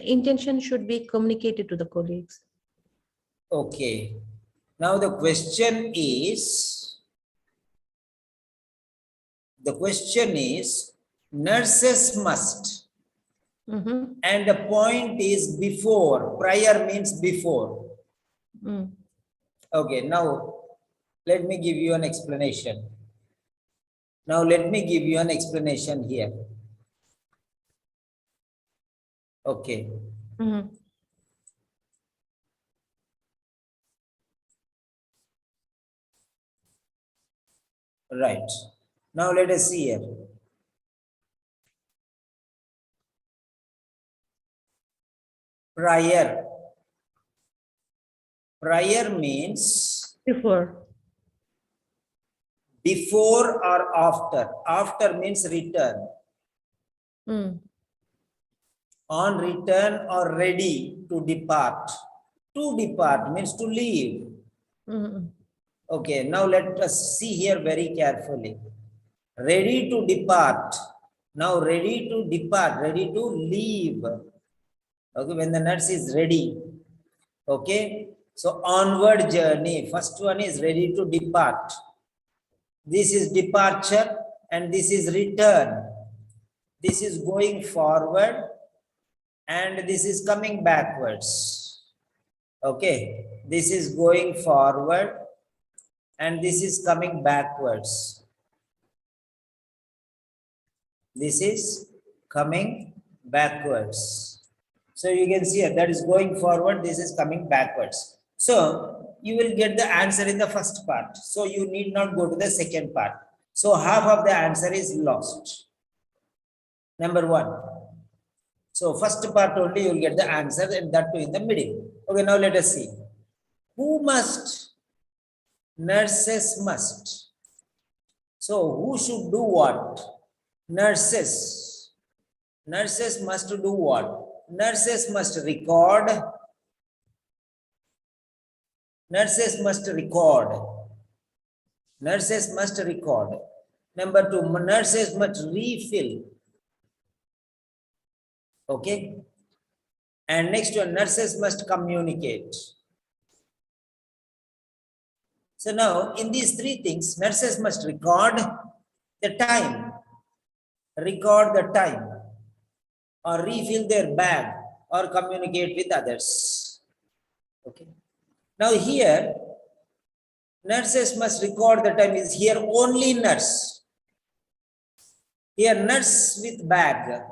intention should be communicated to the colleagues. Okay. Now the question is, nurses must, Mhm. and the point is before, prior means before. Mm. Okay, now let me give you an explanation. Here. Okay. Mhm. Right. Now let us see here. Prior. Prior means Before. before or after. After means return. Mm. On return or ready to depart. To depart means to leave. Mm. Okay, now let us see here very carefully. Ready to depart. Now ready to depart, ready to leave. Okay, when the nurse is ready. Okay, so onward journey. First one is ready to depart. This is departure and this is return. This is going forward and this is coming backwards. Okay, this is going forward and this is coming backwards. This is coming backwards. So you can see that is going forward, this is coming backwards. So you will get the answer in the first part. So you need not go to the second part. So half of the answer is lost. Number one. So first part only you will get the answer and that too in the middle. Okay, now let us see. Who must? Nurses must. So who should do what? Nurses. Nurses must do what? Nurses must record. Nurses must record. Nurses must record. Number two, nurses must refill. Okay. And next one, nurses must communicate. So now in these three things, nurses must record the time. Record the time. Or refill their bag. Or communicate with others. Okay. Now here, nurses must record the time is here only nurse. Here nurse with bag.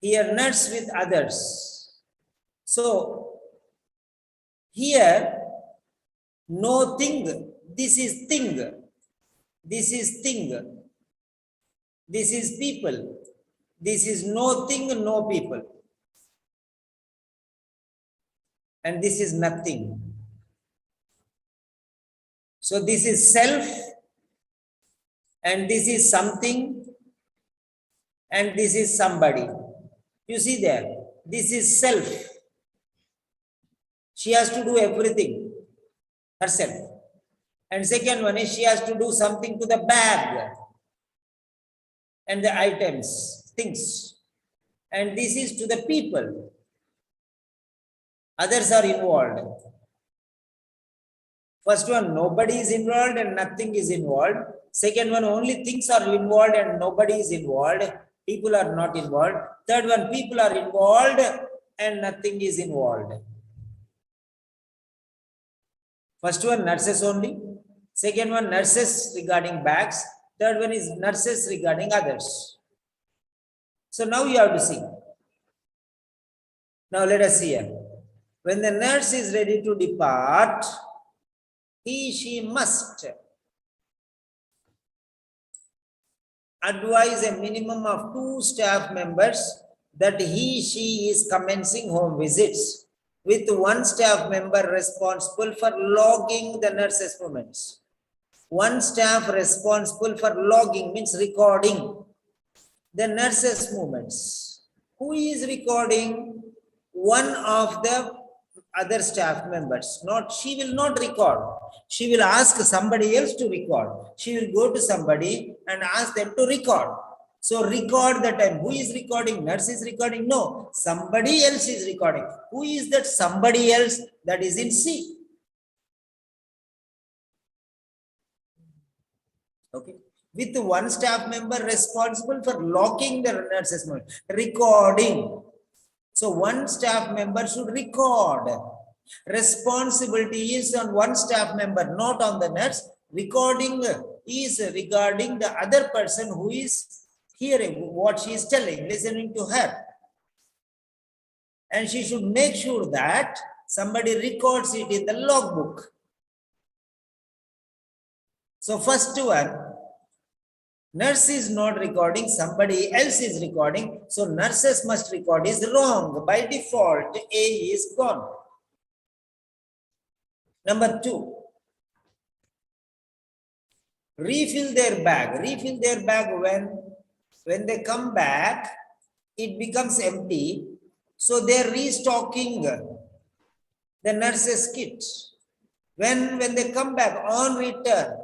Here nurse with others. So here no thing. This is thing. This is thing. This is people. This is no thing, no people. And this is nothing. So this is self, and this is something, and this is somebody. You see there, this is self. She has to do everything herself. And second one is she has to do something to the bag and the items, things. And this is to the people. Others are involved. First one, nobody is involved and nothing is involved. Second one, only things are involved and nobody is involved. People are not involved. Third one, people are involved and nothing is involved. First one, nurses only. Second one, nurses regarding bags. Third one is nurses regarding others. So now you have to see. Now let us see here. When the nurse is ready to depart, she must advise a minimum of 2 staff members that she is commencing home visits, with 1 staff member responsible for logging the nurse's movements. 1 staff responsible for logging means recording the nurse's movements. Who is recording? One of the other staff members. She will not record. She will ask somebody else to record. She will go to somebody and ask them to record. So record the time. Who is recording? Nurse is recording? No, somebody else is recording. Who is that somebody else? That is in C. Okay. With one staff member responsible for locking the nurse's mind. Recording. So one staff member should record. Responsibility is on one staff member, not on the nurse. Recording is regarding the other person who is hearing what she is telling, listening to her. And she should make sure that somebody records it in the logbook. So first one, nurse is not recording, somebody else is recording. So nurses must record is wrong. By default, A is gone. Number 2, refill their bag. Refill their bag when they come back, it becomes empty. So they're restocking the nurse's kit. When they come back on return,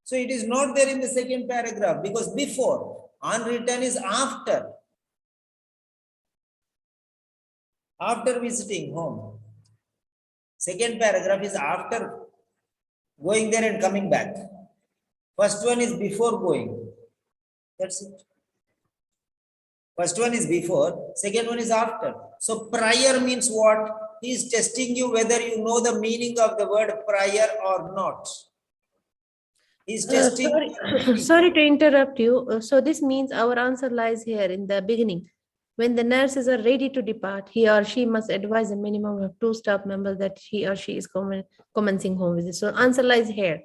so it is not there in the second paragraph because before, on return is after visiting home. Second paragraph is after going there and coming back. First one is before going. That's it. First one is before, second one is after. So prior means what? He is testing you whether you know the meaning of the word prior or not. He is testing. Sorry to interrupt you. So this means our answer lies here in the beginning. When the nurses are ready to depart, he or she must advise a minimum of 2 staff members that he or she is commencing home visit. So answer lies here.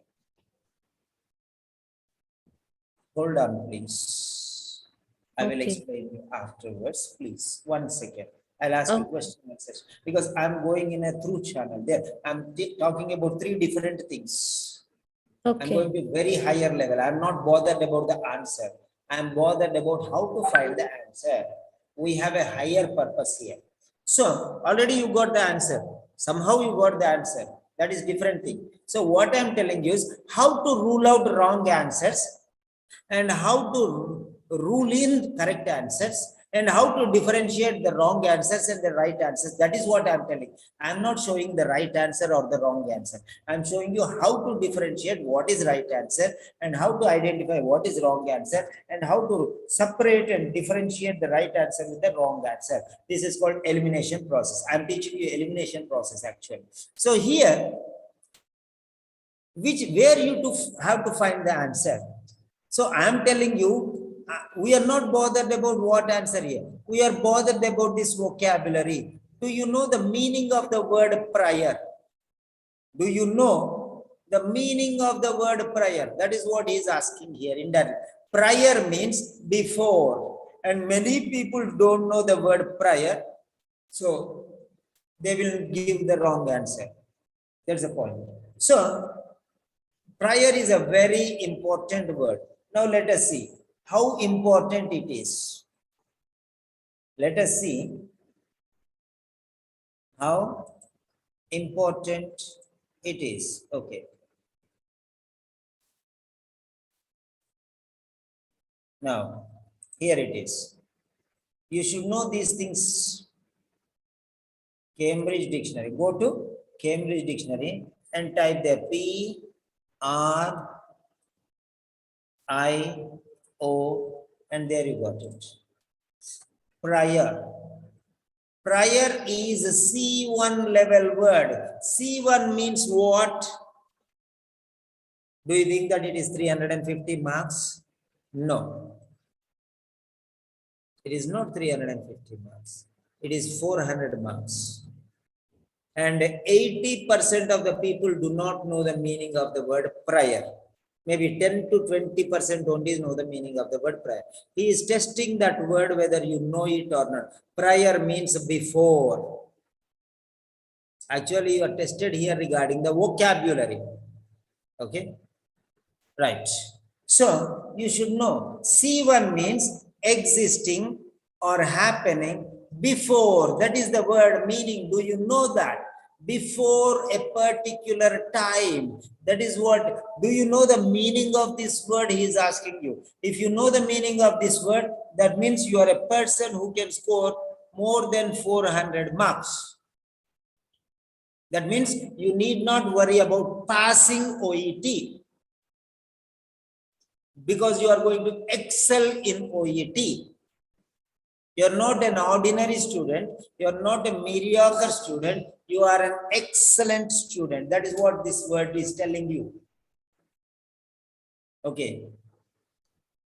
Hold on, please. I will Okay. explain you afterwards. Please, 1 second. I'll ask you question because I'm going in a through channel there. I'm talking about 3 different things. I'm Okay. going to very higher level. I'm not bothered about the answer. I'm bothered about how to find the answer. We have a higher purpose here. So already you got the answer. Somehow you got the answer. That is different thing. So what I'm telling you is how to rule out wrong answers and how to rule in correct answers and how to differentiate the wrong answers and the right answers. That is what I'm telling. I'm not showing the right answer or the wrong answer. I'm showing you how to differentiate what is right answer and how to identify what is wrong answer and how to separate and differentiate the right answer with the wrong answer. This is called elimination process. I'm teaching you elimination process actually. So here, where you have to find the answer. So I'm telling you, we are not bothered about what answer here. We are bothered about this vocabulary. Do you know the meaning of the word prior? Do you know the meaning of the word prior? That is what he is asking here. Prior means before. And many people don't know the word prior. So they will give the wrong answer. That's the point. So prior is a very important word. Now let us see how important it is. Let us see how important it is. Okay. Now, here it is. You should know these things. Cambridge Dictionary. Go to Cambridge Dictionary and type there P-R-I-O and there you got it. Prior. Prior is a C1 level word. C1 means what? Do you think that it is 350 marks? No. It is not 350 marks. It is 400 marks. And 80% of the people do not know the meaning of the word prior. Maybe 10 to 20% only know the meaning of the word prior. He is testing that word whether you know it or not. Prior means before. Actually, you are tested here regarding the vocabulary. Okay? Right. So, you should know C1 means existing or happening before. That is the word meaning. Do you know that? before a particular time. That is what, do you know the meaning of this word? He is asking you. If you know the meaning of this word, that means you are a person who can score more than 400 marks. That means you need not worry about passing OET, because you are going to excel in OET. You are not an ordinary student. You are not a mediocre student. You are an excellent student. That is what this word is telling you. Okay.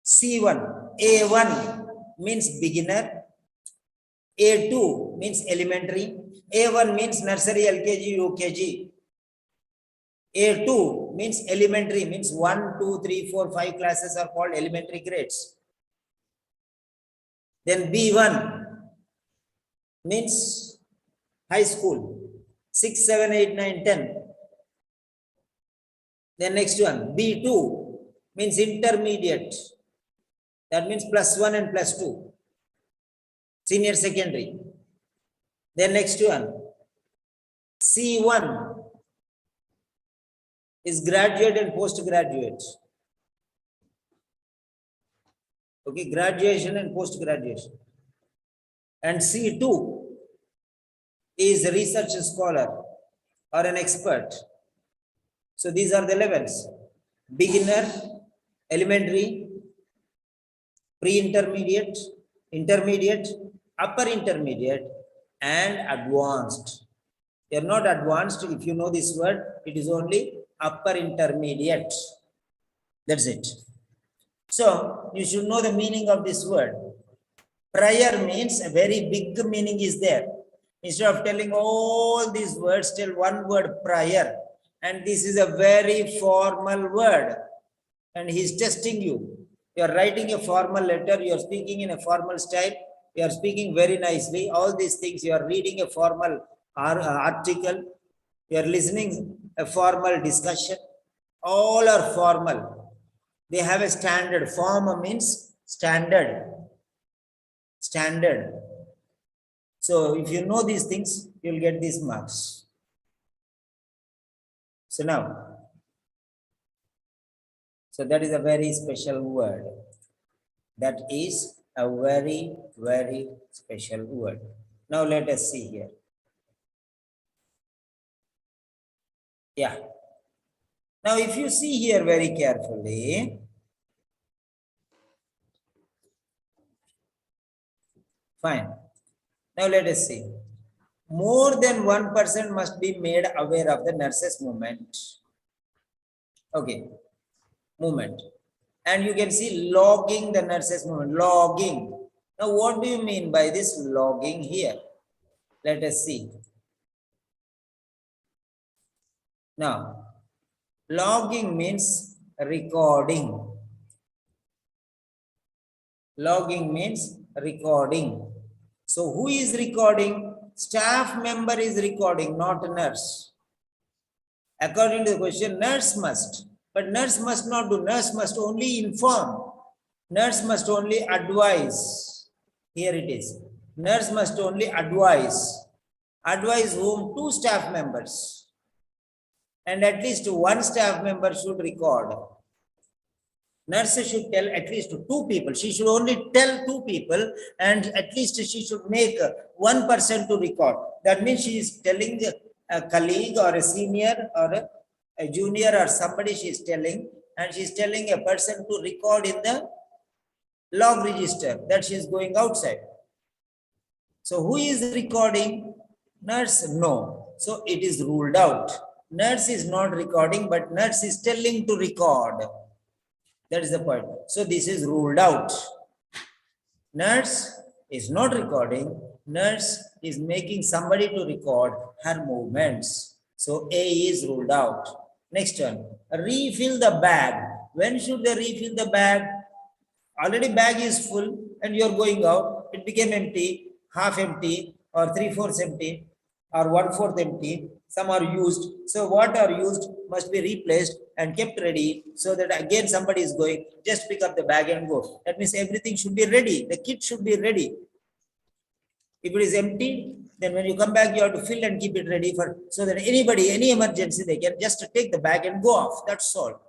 C1. A1 means beginner. A2 means elementary. A1 means nursery, LKG, UKG. A2 means elementary, means 1, 2, 3, 4, 5 classes are called elementary grades. Then B1 means high school, 6, 7, 8, 9, 10. Then next one, B2 means intermediate. That means +1 and +2, senior secondary. Then next one, C1 is graduate and postgraduate. Okay, graduation and post-graduation. And C2 is a research scholar or an expert. So these are the levels: beginner, elementary, pre-intermediate, intermediate, upper intermediate, and advanced. You are not advanced. If you know this word, it is only upper intermediate. That's it. So you should know the meaning of this word. Prior means a very big meaning is there. Instead of telling all these words, tell one word, prior. And this is a very formal word. And he's testing you. You are writing a formal letter. You are speaking in a formal style. You are speaking very nicely. All these things, you are reading a formal article. You are listening a formal discussion. All are formal. They have a standard. Form means standard. Standard. So if you know these things, you'll get these marks. So now, so that is a very special word. That is a very, very special word. Now let us see here. Yeah. Now, if you see here very carefully, fine. Now, let us see. More than one person must be made aware of the nurse's movement. Okay, movement. And you can see logging the nurse's movement, logging. Now, what do you mean by this logging here? Let us see. Now, logging means recording. Logging means recording. So who is recording? Staff member is recording, not nurse. According to the question, nurse must. But nurse must not do. Nurse must only inform. Nurse must only advise. Here it is. Nurse must only advise. Advise whom? 2 staff members. And at least 1 staff member should record. Nurse should tell at least 2 people. She should only tell 2 people, and at least she should make 1 person to record. That means she is telling a colleague or a senior or a junior or somebody she is telling, and she is telling a person to record in the log register that she is going outside. So who is recording? Nurse? No. So it is ruled out. Nurse is not recording, but nurse is telling to record. That is the point. So this is ruled out. Nurse is not recording. Nurse is making somebody to record her movements. So A is ruled out. Next one. Refill the bag. When should they refill the bag? Already bag is full and you are going out. It became empty, half empty, or 3/4 empty, or 1/4 empty. Some are used. So what are used must be replaced and kept ready, so that again somebody is going, just pick up the bag and go. That means everything should be ready. The kit should be ready. If it is empty, then when you come back, you have to fill and keep it ready for, so that anybody, any emergency, they can just take the bag and go off. That's all.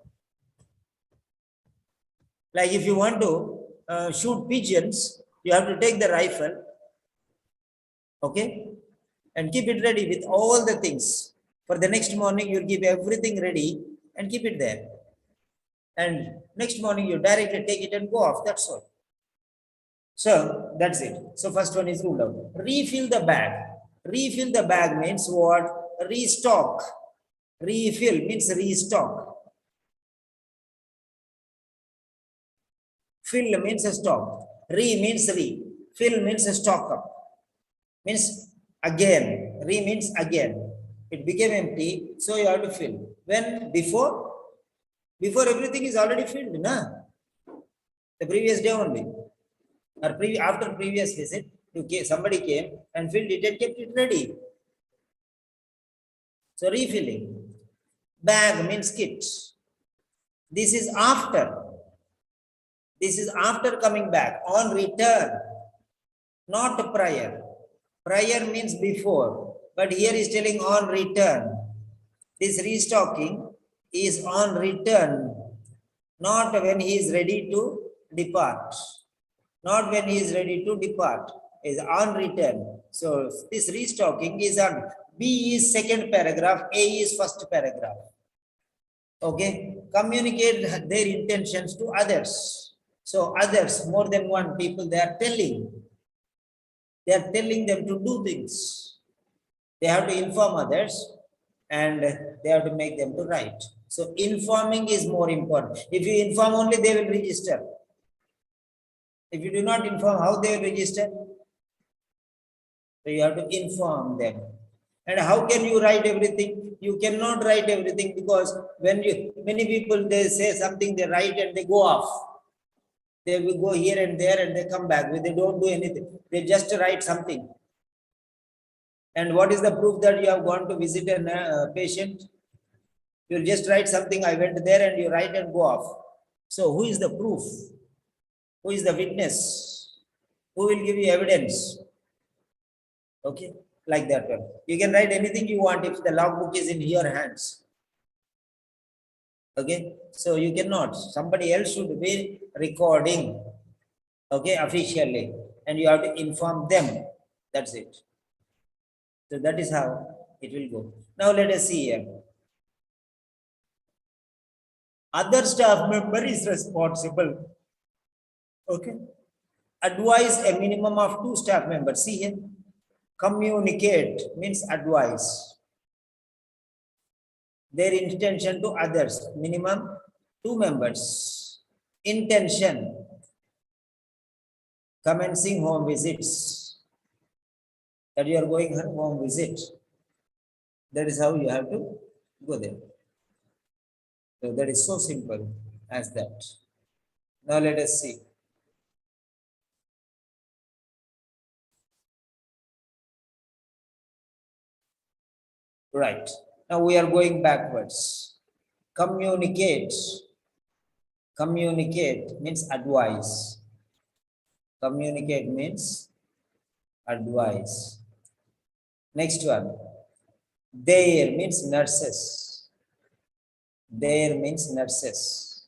Like if you want to shoot pigeons, you have to take the rifle, okay, and keep it ready with all the things. For the next morning, you'll keep everything ready and keep it there. And next morning, you directly take it and go off. That's all. So that's it. So first one is ruled out. Refill the bag. Refill the bag means what? Restock. Refill means restock. Fill means a stock. Means re. Fill means a stock up. Means again. Means again. It became empty, so you have to fill. When? Before? Before everything is already filled, na? The previous day only. Or after previous visit, somebody came and filled it and kept it ready. So refilling. Bag means kit. This is after. This is after coming back, on return, not prior. Prior means before, but here is telling on return. This restocking is on return, not when he is ready to depart. Not when he is ready to depart, is on return. So this restocking is on. B is second paragraph, A is first paragraph. Okay, communicate their intentions to others. So others, more than one people, they are telling. They are telling them to do things. They have to inform others and they have to make them to write. So informing is more important. If you inform only, they will register. If you do not inform, how they will register? So you have to inform them. And how can you write everything? You cannot write everything, because when many people, they say something, they write and they go off. They will go here and there and they come back. They don't do anything. They just write something. And what is the proof that you have gone to visit a patient? You'll just write something, I went there, and you write and go off. So who is the proof? Who is the witness? Who will give you evidence? Okay, like that one. You can write anything you want if the logbook is in your hands. Okay, so you cannot. Somebody else should be recording, okay, officially, and you have to inform them. That's it. So that is how it will go. Now let us see here. Other staff member is responsible. Okay. Advise a minimum of 2 staff members. See here. Communicate means advise their intention to others. Minimum 2 members. Intention. Commencing home visits. That you are going home visit. That is how you have to go there. So that is so simple as that. Now let us see. Right. Now we are going backwards. Communicate. Communicate means advise. Communicate means advise. Next one. There means nurses. There means nurses.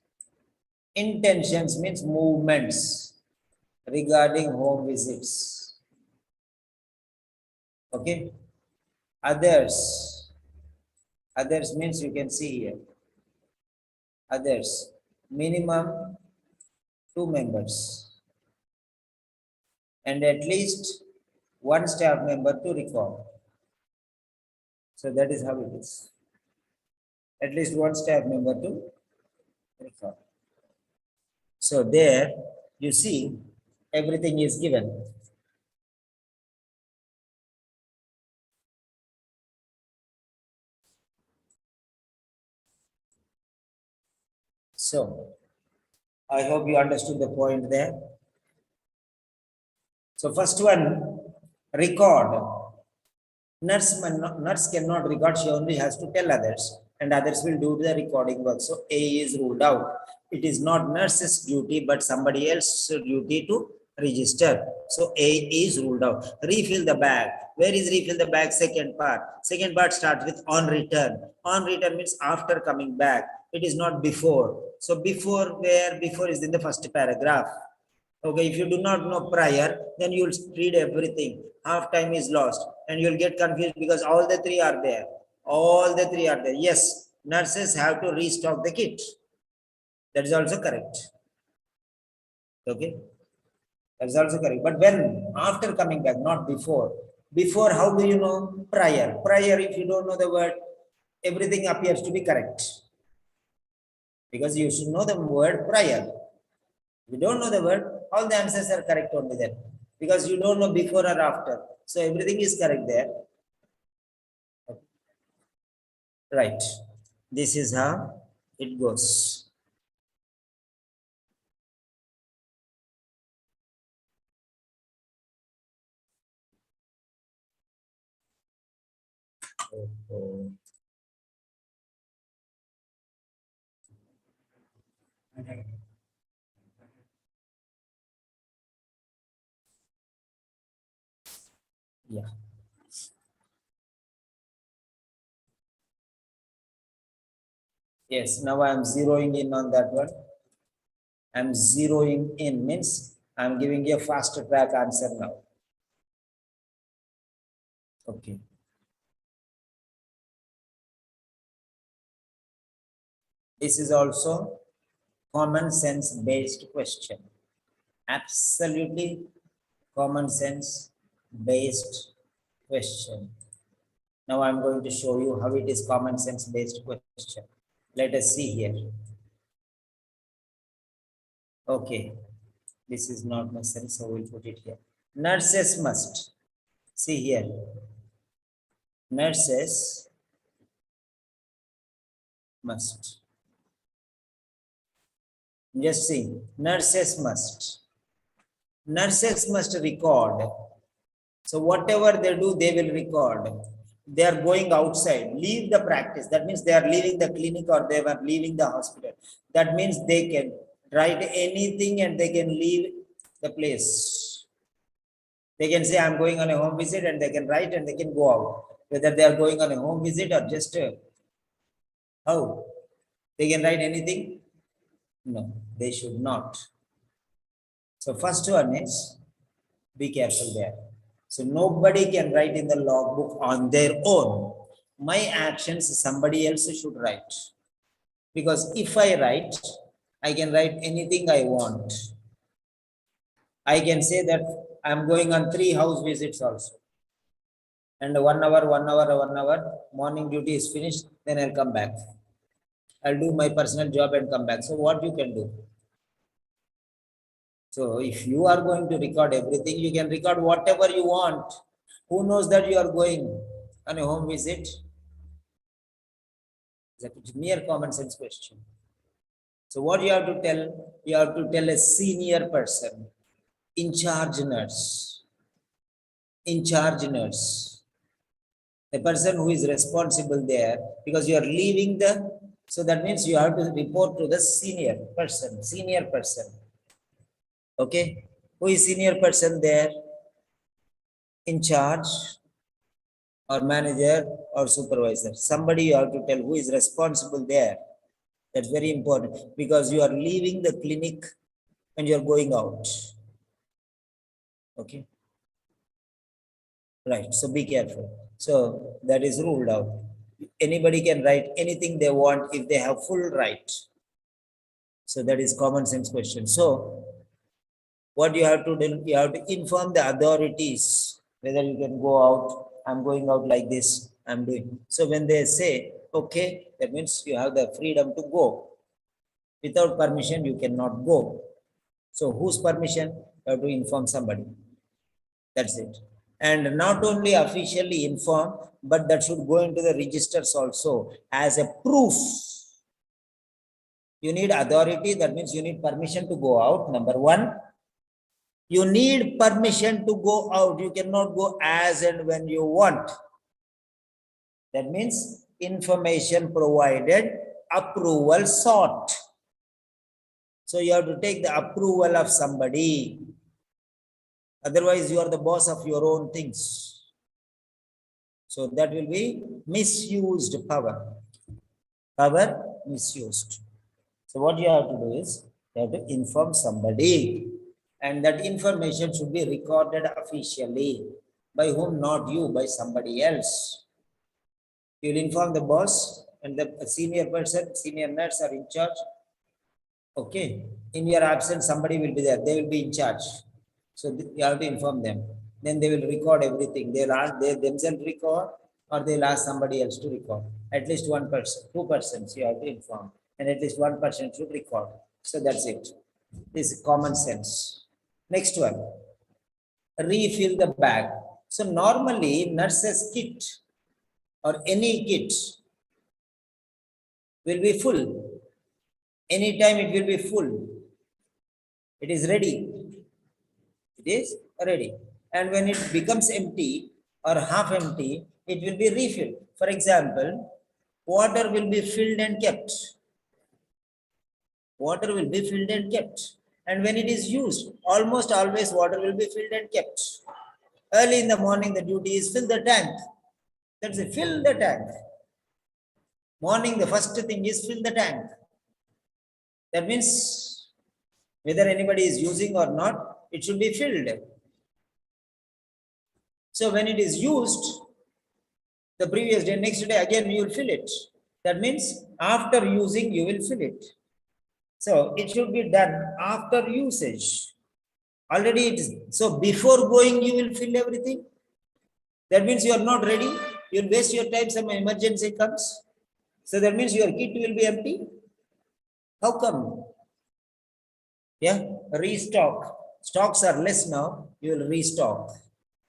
Intentions means movements regarding home visits. Okay. Others. Others means you can see here. Others. Minimum 2 members. And at least 1 staff member to record. So that is how it is. At least 1 staff member to record. So there you see everything is given. So I hope you understood the point there. So first one, record. Nurse cannot record, she only has to tell others, and others will do the recording work. So A is ruled out. It is not nurse's duty, but somebody else's duty to register. So A is ruled out. Refill the bag. Where is refill the bag? Second part. Second part starts with on return. On return means after coming back. It is not before. So before, where before is in the first paragraph. Okay, if you do not know prior, then you will read everything. Half time is lost and you will get confused because all the three are there. All the three are there. Yes, nurses have to restock the kit. That is also correct. Okay, that is also correct. But when after coming back, not before. Before, how do you know? Prior. Prior, if you don't know the word, everything appears to be correct. Because you should know the word prior. If you don't know the word, all the answers are correct only then. Because you don't know before or after. So everything is correct there. Right. This is how it goes. Oh. Yeah. Yes, now I am zeroing in on that one. I'm zeroing in means I'm giving you a faster track answer now. Okay. This is also common sense based question. Absolutely common sense based question. Now I'm going to show you how it is common sense based question. Let us see here. Okay, this is not necessary, so we'll put it here. Nurses must. See here. Nurses must. Just see. Nurses must. Nurses must record. So whatever they do, they will record. They are going outside, leave the practice. That means they are leaving the clinic or they are leaving the hospital. That means they can write anything and they can leave the place. They can say, I'm going on a home visit, and they can write and they can go out. Whether they are going on a home visit or just how? They can write anything? No, they should not. So first one is, be careful there. So nobody can write in the logbook on their own. My actions, somebody else should write. Because if I write, I can write anything I want. I can say that I'm going on 3 house visits also. And 1 hour, 1 hour, 1 hour, morning duty is finished, then I'll come back. I'll do my personal job and come back. So what you can do? So if you are going to record everything, you can record whatever you want. Who knows that you are going on a home visit? It's a mere common sense question. So what you have to tell? You have to tell a senior person, in charge nurse, the person who is responsible there, because you are leaving the, so that means you have to report to the senior person. Okay, who is senior person there? In charge or manager or supervisor. Somebody you have to tell who is responsible there. That's very important because you are leaving the clinic and you are going out. Okay. Right. So be careful. So that is ruled out. Anybody can write anything they want if they have full right. So that is common sense question. So what you have to do, you have to inform the authorities whether you can go out. I'm going out like this. I'm doing. So when they say, okay, that means you have the freedom to go. Without permission, you cannot go. So whose permission? You have to inform somebody. That's it. And not only officially inform, but that should go into the registers also as a proof. You need authority, that means you need permission to go out, number one. You need permission to go out. You cannot go as and when you want. That means information provided, approval sought. So you have to take the approval of somebody. Otherwise, you are the boss of your own things. So that will be misused power. Power misused. So what you have to do is, you have to inform somebody. And that information should be recorded officially. By whom? Not you, by somebody else. You will inform the boss and the senior person, senior nurse are in charge. Okay. In your absence, somebody will be there. They will be in charge. So you have to inform them. Then they will record everything. They'll ask, they themselves record, or they'll ask somebody else to record. At least one person, two persons you have to inform. And at least one person should record. So that's it. This is common sense. Next one. Refill the bag. So normally nurses kit or any kit will be full. Anytime it will be full. It is ready. It is ready. And when it becomes empty or half empty, it will be refilled. For example, water will be filled and kept. Water will be filled and kept. And when it is used, almost always water will be filled and kept. Early in the morning, the duty is fill the tank. That's it, fill the tank. Morning, the first thing is fill the tank. That means whether anybody is using or not, it should be filled. So when it is used, the previous day, next day, again you will fill it. That means after using, you will fill it. So it should be done after usage. Already it is. So before going, you will fill everything. That means you are not ready. You will waste your time, some emergency comes. So that means your kit will be empty. How come? Yeah, restock. Stocks are less now, you will restock.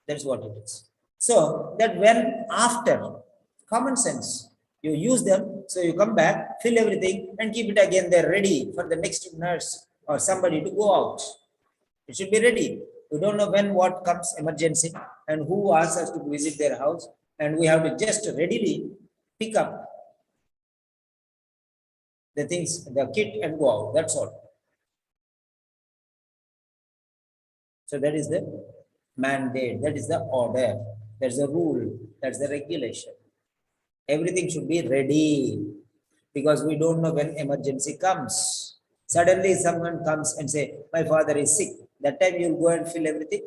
That's what it is. So that when after, common sense, you use them, so you come back, fill everything and keep it again there ready for the next nurse or somebody to go out. It should be ready. We don't know when what comes emergency and who asks us to visit their house, and we have to just readily pick up the things, the kit and go out. That's all. So that is the mandate, that is the order, that's the rule, that's the regulation. Everything should be ready because we don't know when emergency comes. Suddenly someone comes and say, my father is sick. That time you'll go and fill everything.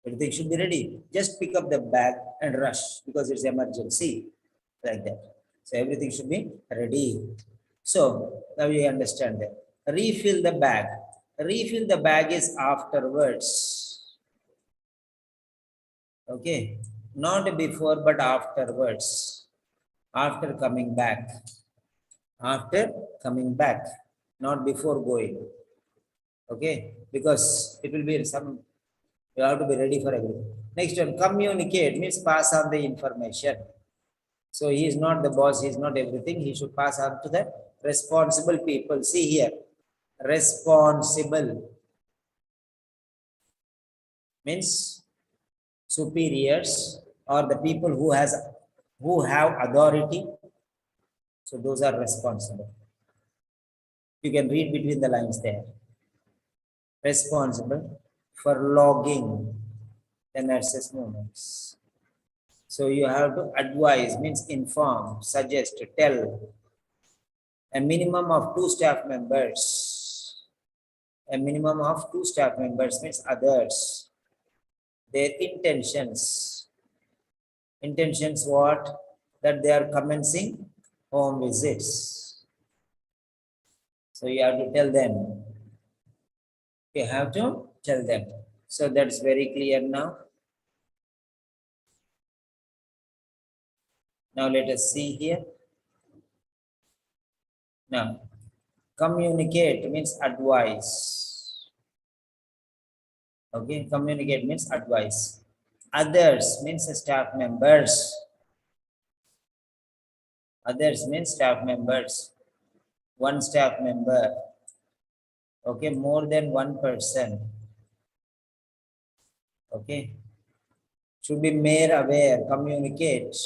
Everything should be ready. Just pick up the bag and rush because it's emergency, like that. So everything should be ready. So now you understand that. Refill the bag. Refill the bag is afterwards. Okay, not before but afterwards. After coming back. After coming back, not before going. Okay, because it will be some, you have to be ready for everything. Next one, communicate means pass on the information. So he is not the boss, he is not everything. He should pass on to the responsible people. See here, responsible means superiors or the people who have authority. So those are responsible. You can read between the lines there. Responsible for logging the nurses' movements. So you have to advise means inform, suggest, tell. A minimum of 2 staff members. A minimum of 2 staff members means others. Their intentions. Intentions what? That they are commencing home visits. So you have to tell them. You have to tell them. So that's very clear now. Now let us see here. Now, communicate means advise. Okay, communicate means advise. Others means staff members. Others means staff members. One staff member. Okay, more than one person. Okay, should be made aware, communicate.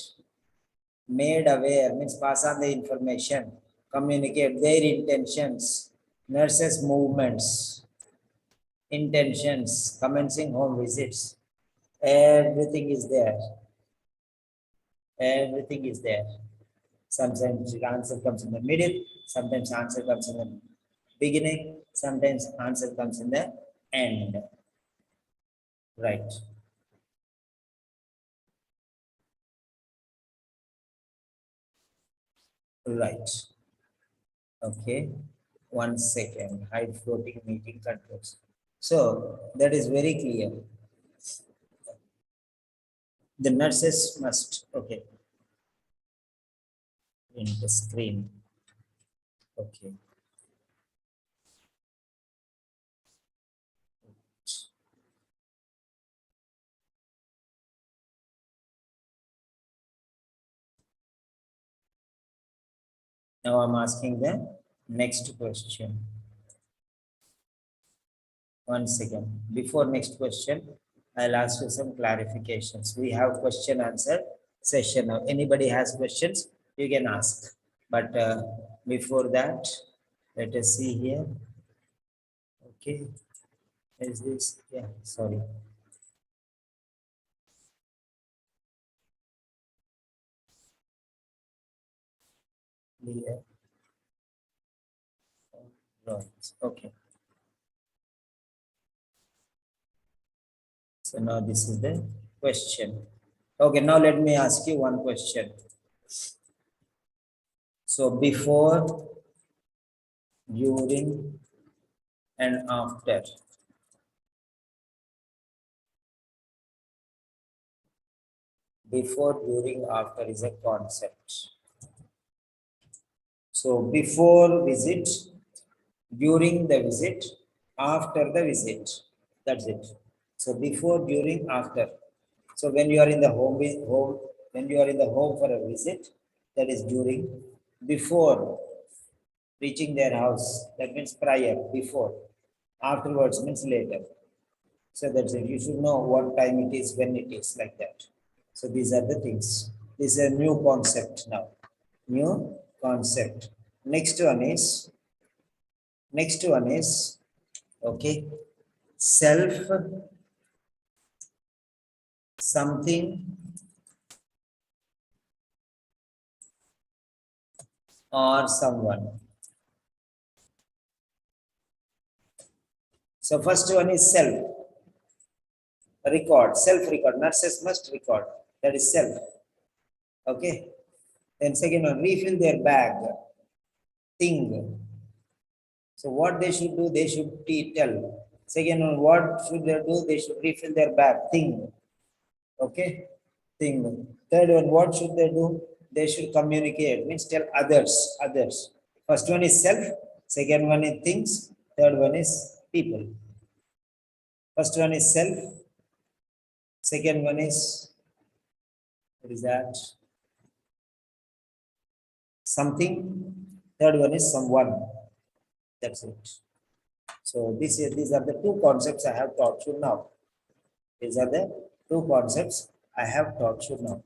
Made aware means pass on the information, communicate their intentions, nurses' movements. intentions, commencing home visits. Everything is there. Everything is there. Sometimes the answer comes in the middle, sometimes answer comes in the beginning, sometimes answer comes in the end. Right. Right. Okay. 1 second. Hide floating meeting controls. So that is very clear. The nurses must, okay, in the screen. Okay. Now I'm asking the next question. 1 second. Before next question, I'll ask you some clarifications. We have question answer session now. Anybody has questions, you can ask. But before that, let us see here. Okay. Is this? Yeah, sorry. Yeah. Right. Okay. So now this is the question. Okay, now let me ask you one question. So before, during, and after. Before, during, after is a concept. So before visit, during the visit, after the visit. That's it. So before, during, after. So when you are in the home, when you are in the home for a visit, that is during. Before reaching their house, that means prior, before. Afterwards means later. So that's it. You should know what time it is, when it is, like that. So these are the things. This is a new concept now. New concept. Next one is, okay, self, something, or someone. So first one is self. Record, self-record. Nurses must record. That is self. Okay. Then second one, refill their bag. Thing. So what they should do, they should tell. Second one, what should they do? They should refill their bag. Thing. Okay. Thing. Third one, what should they do? They should communicate. Means tell others. Others. First one is self. Second one is things. Third one is people. First one is self. Second one is, what is that? Something. Third one is someone. That's it. So these are the two concepts I have taught you now. These are the two concepts I have taught you now.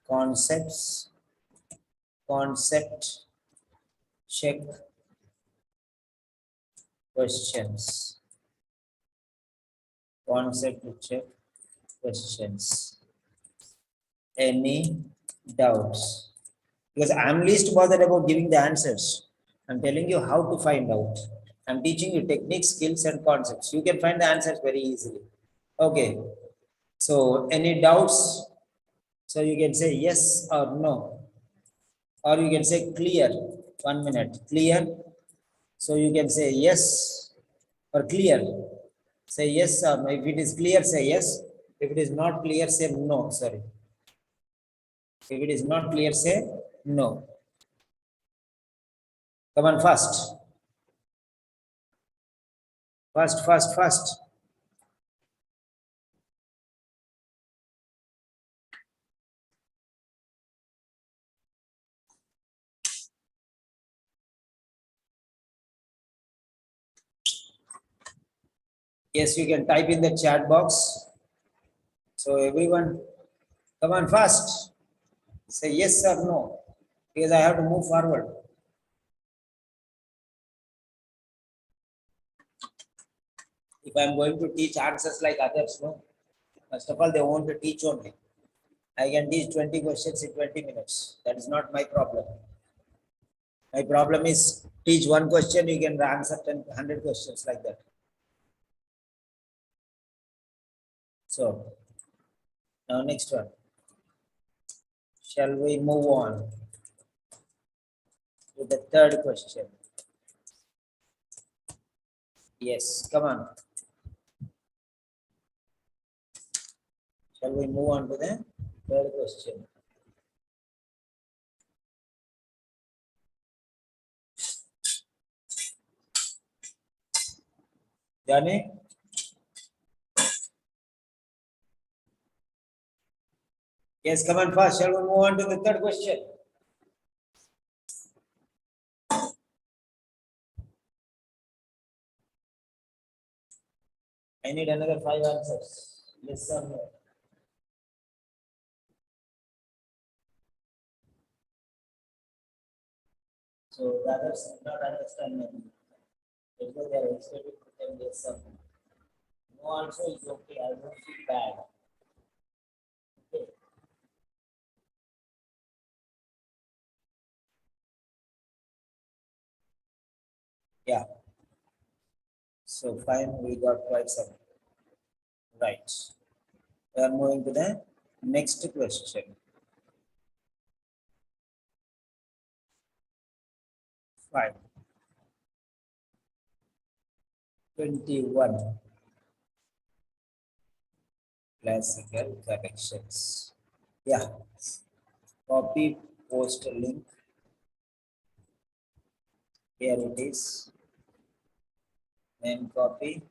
Concepts, concept, check, questions. Concept check, questions. Any doubts? Because I'm least bothered about giving the answers. I'm telling you how to find out. I'm teaching you techniques, skills, and concepts. You can find the answers very easily. Okay. So, any doubts? So, you can say yes or no. Or you can say clear. 1 minute. Clear. So, you can say yes or clear. Say yes or no. If it is clear, say yes. If it is not clear, say no. Sorry. If it is not clear, say no. Come on, fast. Fast, fast, fast. Yes, you can type in the chat box. So everyone, come on, fast. Say yes or no, because I have to move forward. If I'm going to teach answers like others, no. First of all, they want to teach only. I can teach 20 questions in 20 minutes. That is not my problem. My problem is teach one question, you can answer 10, 100 questions like that. So, now next one. Shall we move on to the third question? Yes, come on. Shall we move on to the third question? Johnny? Yes, come on fast. Shall we move on to the third question? I need another 5 answers. Yes or no? So the others did not understand me. Because they are expected to tell yes or no. No also is okay. I don't feel bad. Okay. Yeah. So fine, we got quite some. Right. We are moving to the next question. Fine. 21. Classical corrections. Yeah. Copy post link. Here it is. Name copy.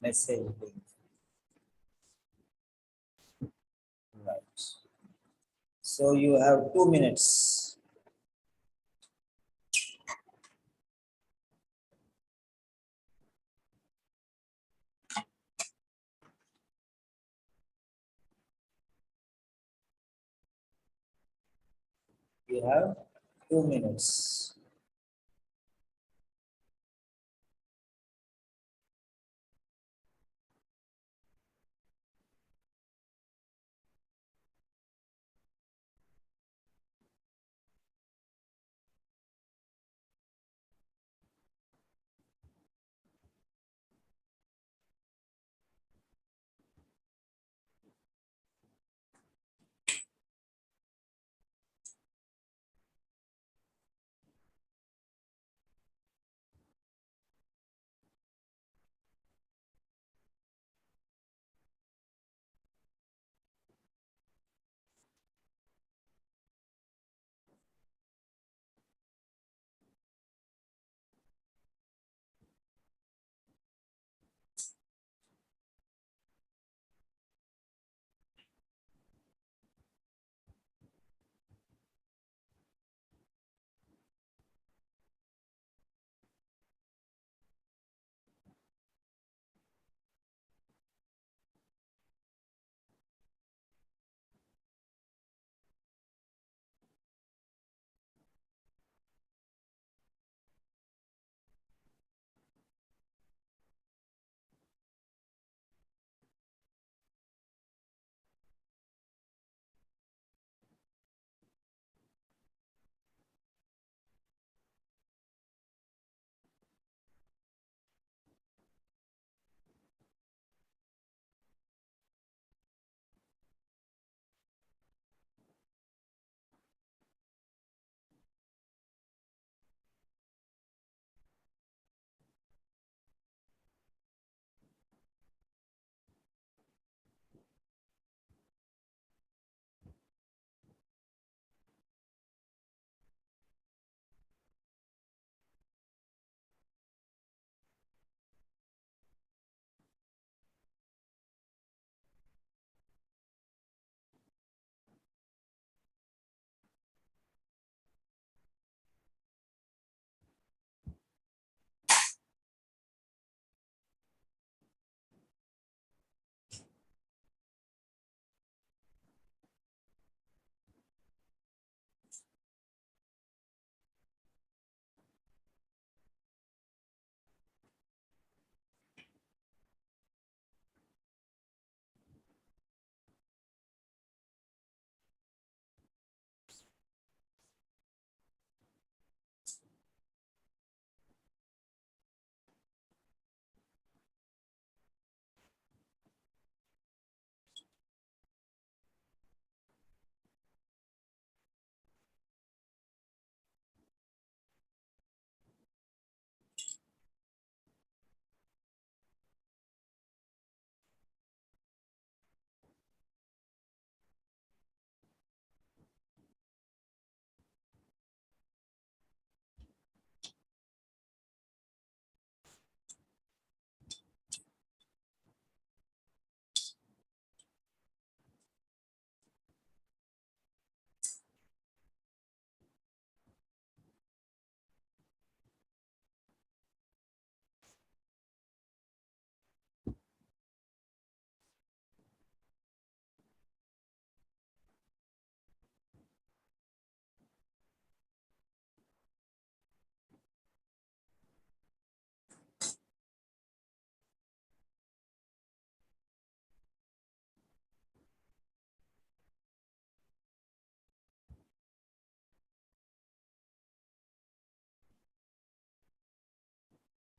Message link. Right. So you have 2 minutes. You have 2 minutes.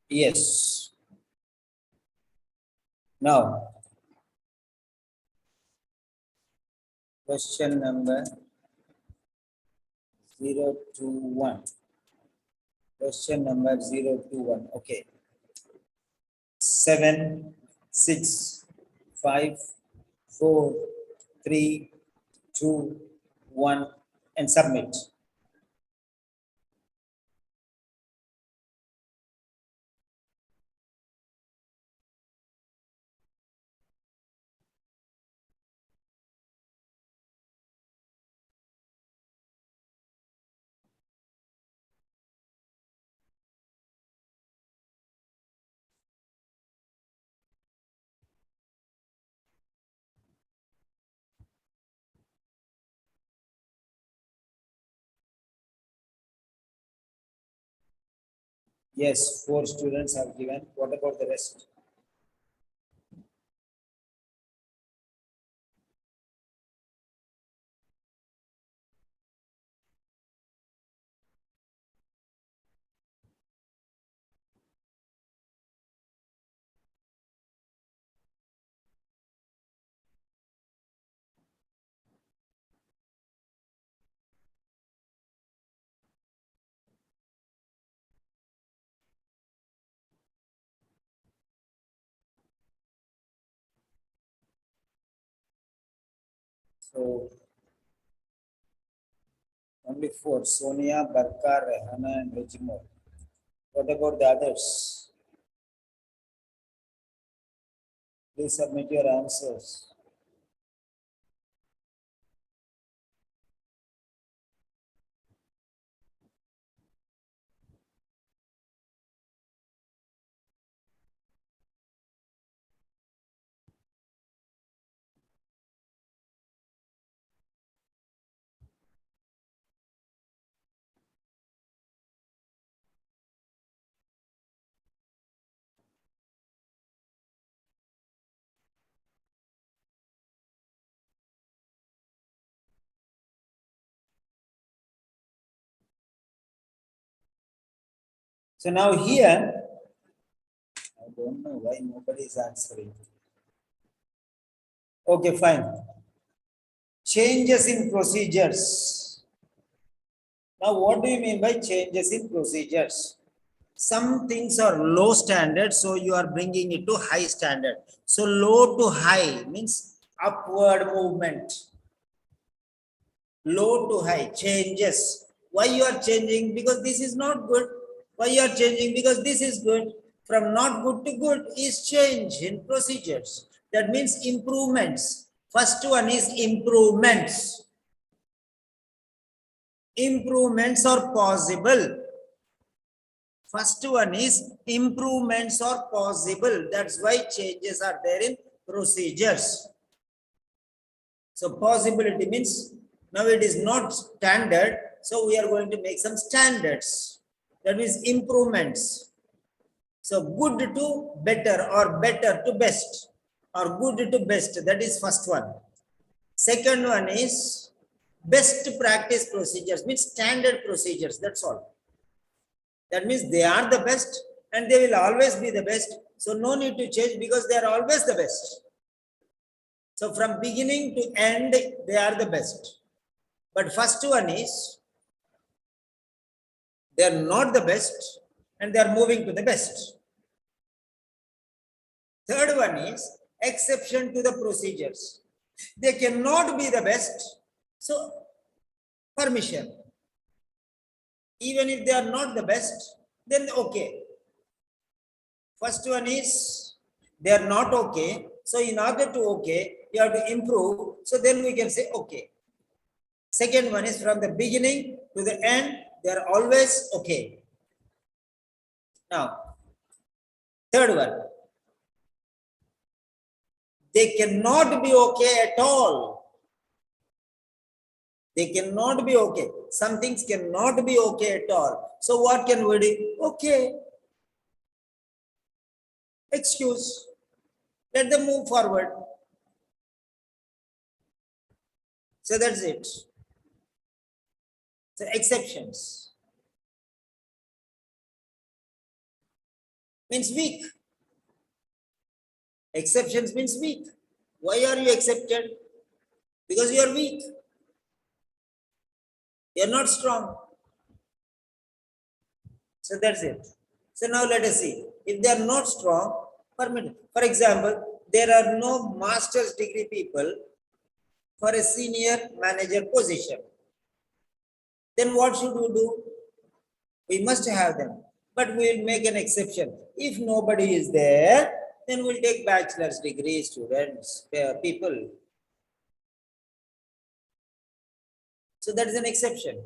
Yes. Now, question number 021. Question number 021. Okay. 7, 6, 5, 4, 3, 2, 1, and submit. Yes, 4 students have given. What about the rest? So, only 4. Sonia, Barkar, Rehana, and Rejimo. What about the others? Please submit your answers. So now here, I don't know why nobody is answering. Okay, fine. Changes in procedures. Now, what do you mean by changes in procedures? Some things are low standard, so you are bringing it to high standard. So low to high means upward movement. Low to high changes. Why you are changing? Because this is not good. Why you are changing? Because this is good. From not good to good is change in procedures. That means improvements. First one is improvements. Improvements are possible. First one is improvements are possible. That's why changes are there in procedures. So possibility means now it is not standard. So we are going to make some standards. That means improvements. So good to better or better to best or good to best. That is first one. Second one is best practice procedures, means standard procedures. That's all. That means they are the best and they will always be the best. So no need to change because they are always the best. So from beginning to end, they are the best. But first one is they are not the best and they are moving to the best. Third one is exception to the procedures. They cannot be the best. So permission. Even if they are not the best, then okay. First one is they are not okay. So in order to okay, you have to improve. So then we can say okay. Second one is from the beginning to the end, they are always okay. Now, third one, they cannot be okay at all. They cannot be okay. Some things cannot be okay at all. So what can we do? Okay. Excuse. Let them move forward. So that's it. So exceptions. means weak. Exceptions means weak. Why are you excepted? Because you are weak. You are not strong. So that's it. So now let us see. If they are not strong, permit. For example, there are no master's degree people for a senior manager position. Then what should we do? We must have them. But we will make an exception. If nobody is there, then we'll take bachelor's degree students, people. So that is an exception.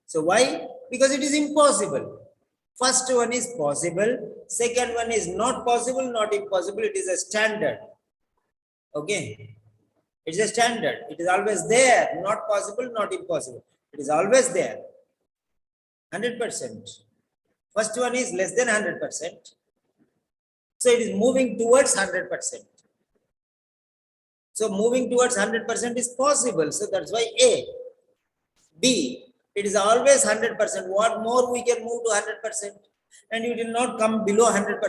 So why? Because it is impossible. First one is possible. Second one is not possible, not impossible. It is a standard. Okay. It's a standard. It is always there. Not possible, not impossible. It is always there. 100%. First one is less than 100%. So it is moving towards 100%. So moving towards 100% is possible. So that's why A. B. It is always 100%. What more we can move to 100%? And it will not come below 100%.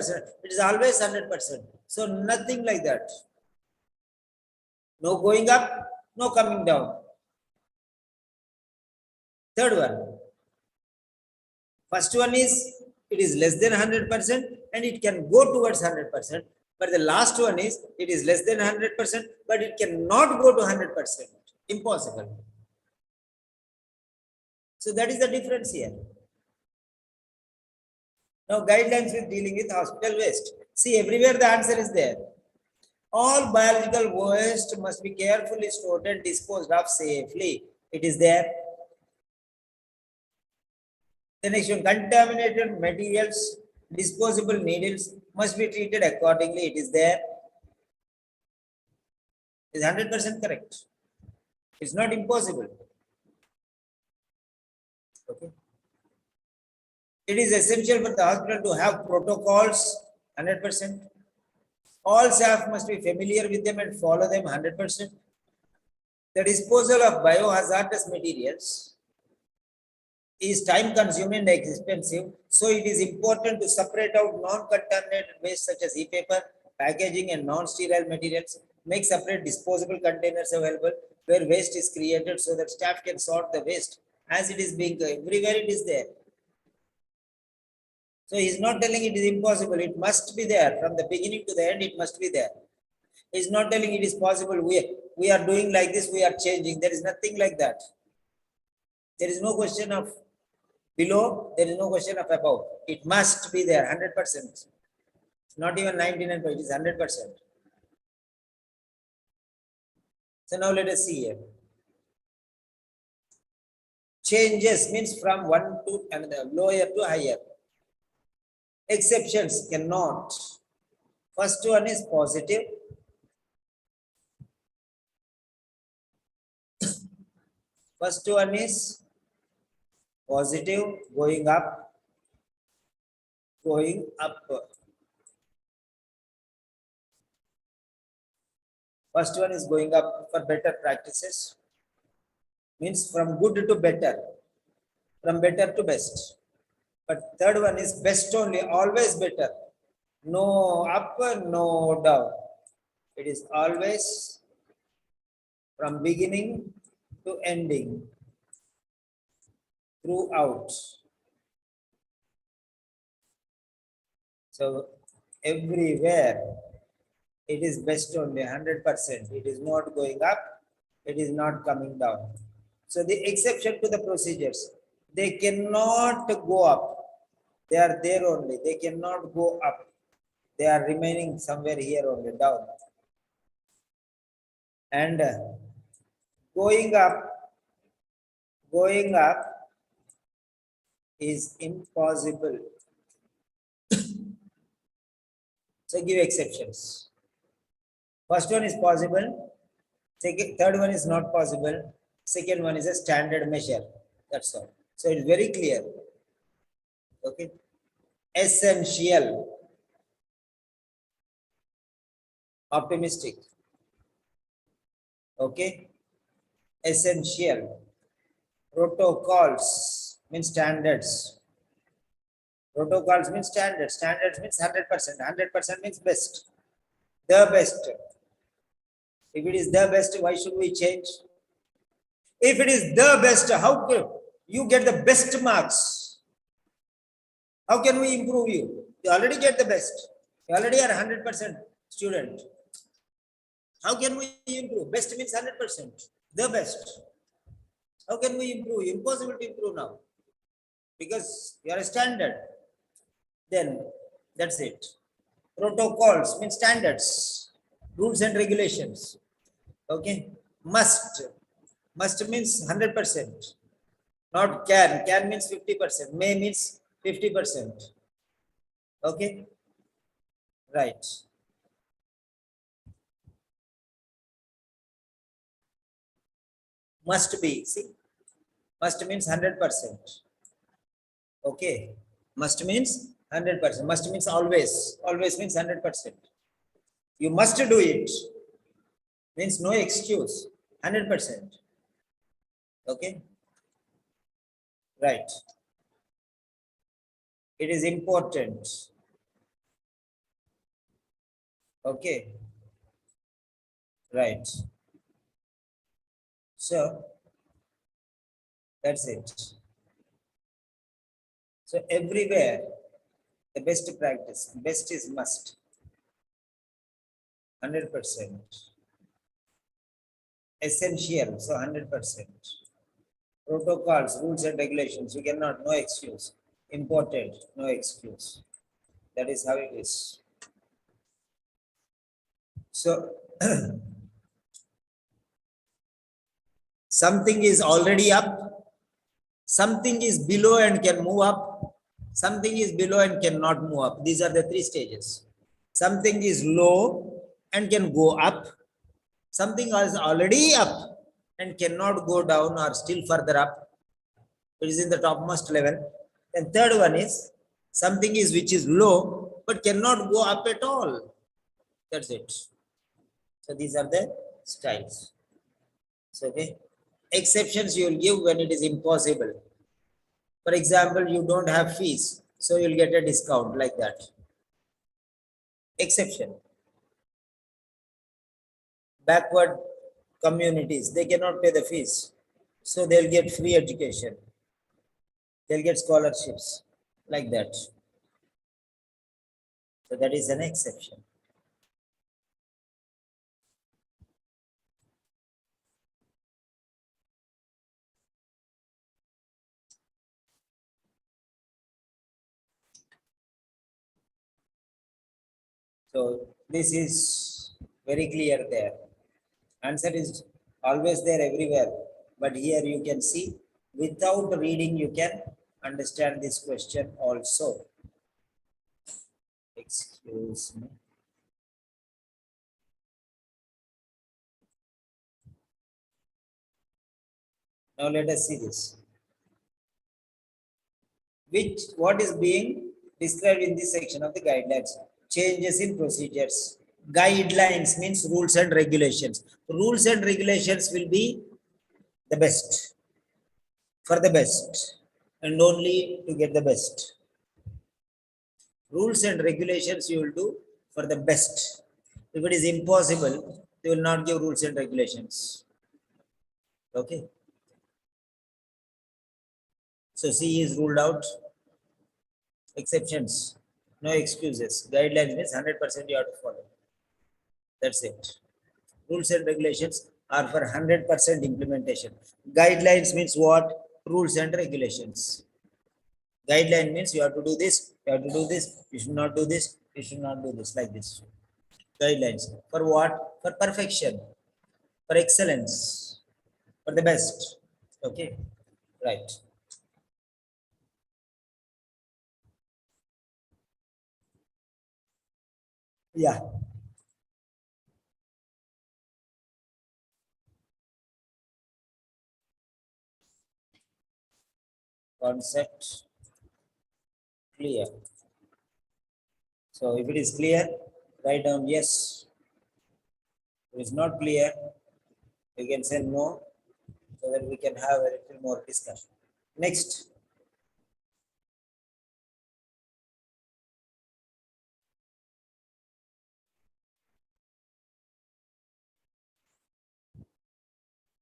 It is always 100%. So nothing like that. No going up, no coming down. Third one. First one is, it is less than 100% and it can go towards 100%. But the last one is, it is less than 100%, but it cannot go to 100%. Impossible. So that is the difference here. Now guidelines with dealing with hospital waste. See, everywhere the answer is there. All biological waste must be carefully stored and disposed of safely. It is there. The next one, contaminated materials, disposable needles must be treated accordingly. It is there. It is 100% correct. It's not impossible. Okay. It is essential for the hospital to have protocols, 100%. All staff must be familiar with them and follow them 100%. The disposal of biohazardous materials is time consuming and expensive. So it is important to separate out non-contaminated waste such as e-paper, packaging and non-sterile materials. Make separate disposable containers available where waste is created so that staff can sort the waste as it is being everywhere it is there. So he's not telling it is impossible. It must be there from the beginning to the end. It must be there. He's not telling it is possible. We are doing like this. We are changing. There is nothing like that. There is no question of below. There is no question of above. It must be there. 100%. Not even 99%. It is 100%. So now let us see here. Changes means from one to another, lower to higher. Exceptions cannot. First one is positive. First one is positive, going up, going up. First one is going up for better practices. Means from good to better, from better to best. But third one is best only, always better. No up, no down. It is always from beginning to ending, throughout. So everywhere it is best only, 100%. It is not going up, it is not coming down. So the exception to the procedures, they cannot go up. They are there only. They cannot go up. They are remaining somewhere here only, down. And going up is impossible. So give exceptions. First one is possible. Third one is not possible. Second one is a standard measure. That's all. So it's very clear. Okay. Essential. Optimistic. Okay. Essential. Protocols means standards. Protocols means standards. Standards means 100%. 100% means best. The best. If it is the best, why should we change? If it is the best, how can you get the best marks? How can we improve you? You already get the best. You already are 100% student. How can we improve? Best means 100%. The best. How can we improve? Impossible to improve now. Because you are a standard. Then that's it. Protocols means standards, rules and regulations. Okay. Must. Must means 100%. Not can. Can means 50%. May means 50%. Okay. Right. Must be. See. Must means 100%. Okay. Must means 100%. Must means always. Always means 100%. You must do it. Means no excuse. 100%. Okay. Right. It is important. Okay. Right. So that's it. So everywhere, the best practice, best is must. 100%. Essential, so 100%. Protocols, rules and regulations, you cannot, no excuse. Important, no excuse. That is how it is. So, something is already up, something is below and can move up, something is below and cannot move up. These are the three stages. Something is low and can go up, something is already up and cannot go down or still further up. It is in the topmost level. And third one is something is which is low but cannot go up at all. That's it. So these are the styles. So okay. Exceptions you will give when it is impossible. For example, you don't have fees, so you'll get a discount like that. Exception. Backward communities, they cannot pay the fees, so they'll get free education. They'll get scholarships like that. So that is an exception. So this is very clear there. Answer is always there everywhere. But here you can see without reading you can understand this question also. Excuse me. Now let us see this. What is being described in this section of the guidelines? Changes in procedures. Guidelines means rules and regulations. Rules and regulations will be the best. For the best. And only to get the best. Rules and regulations you will do for the best. If it is impossible, they will not give rules and regulations. Okay. So C is ruled out. Exceptions, no excuses. Guidelines means 100% you have to follow. That's it. Rules and regulations are for 100% implementation. Guidelines means what? Rules and regulations. Guideline means you have to do this, you have to do this, you should not do this, you should not do this, like this. Guidelines. For what? For perfection, for excellence, for the best. Okay, right. Yeah. Concept clear. So if it is clear, write down yes. If it is not clear, we can say no, so that we can have a little more discussion. Next.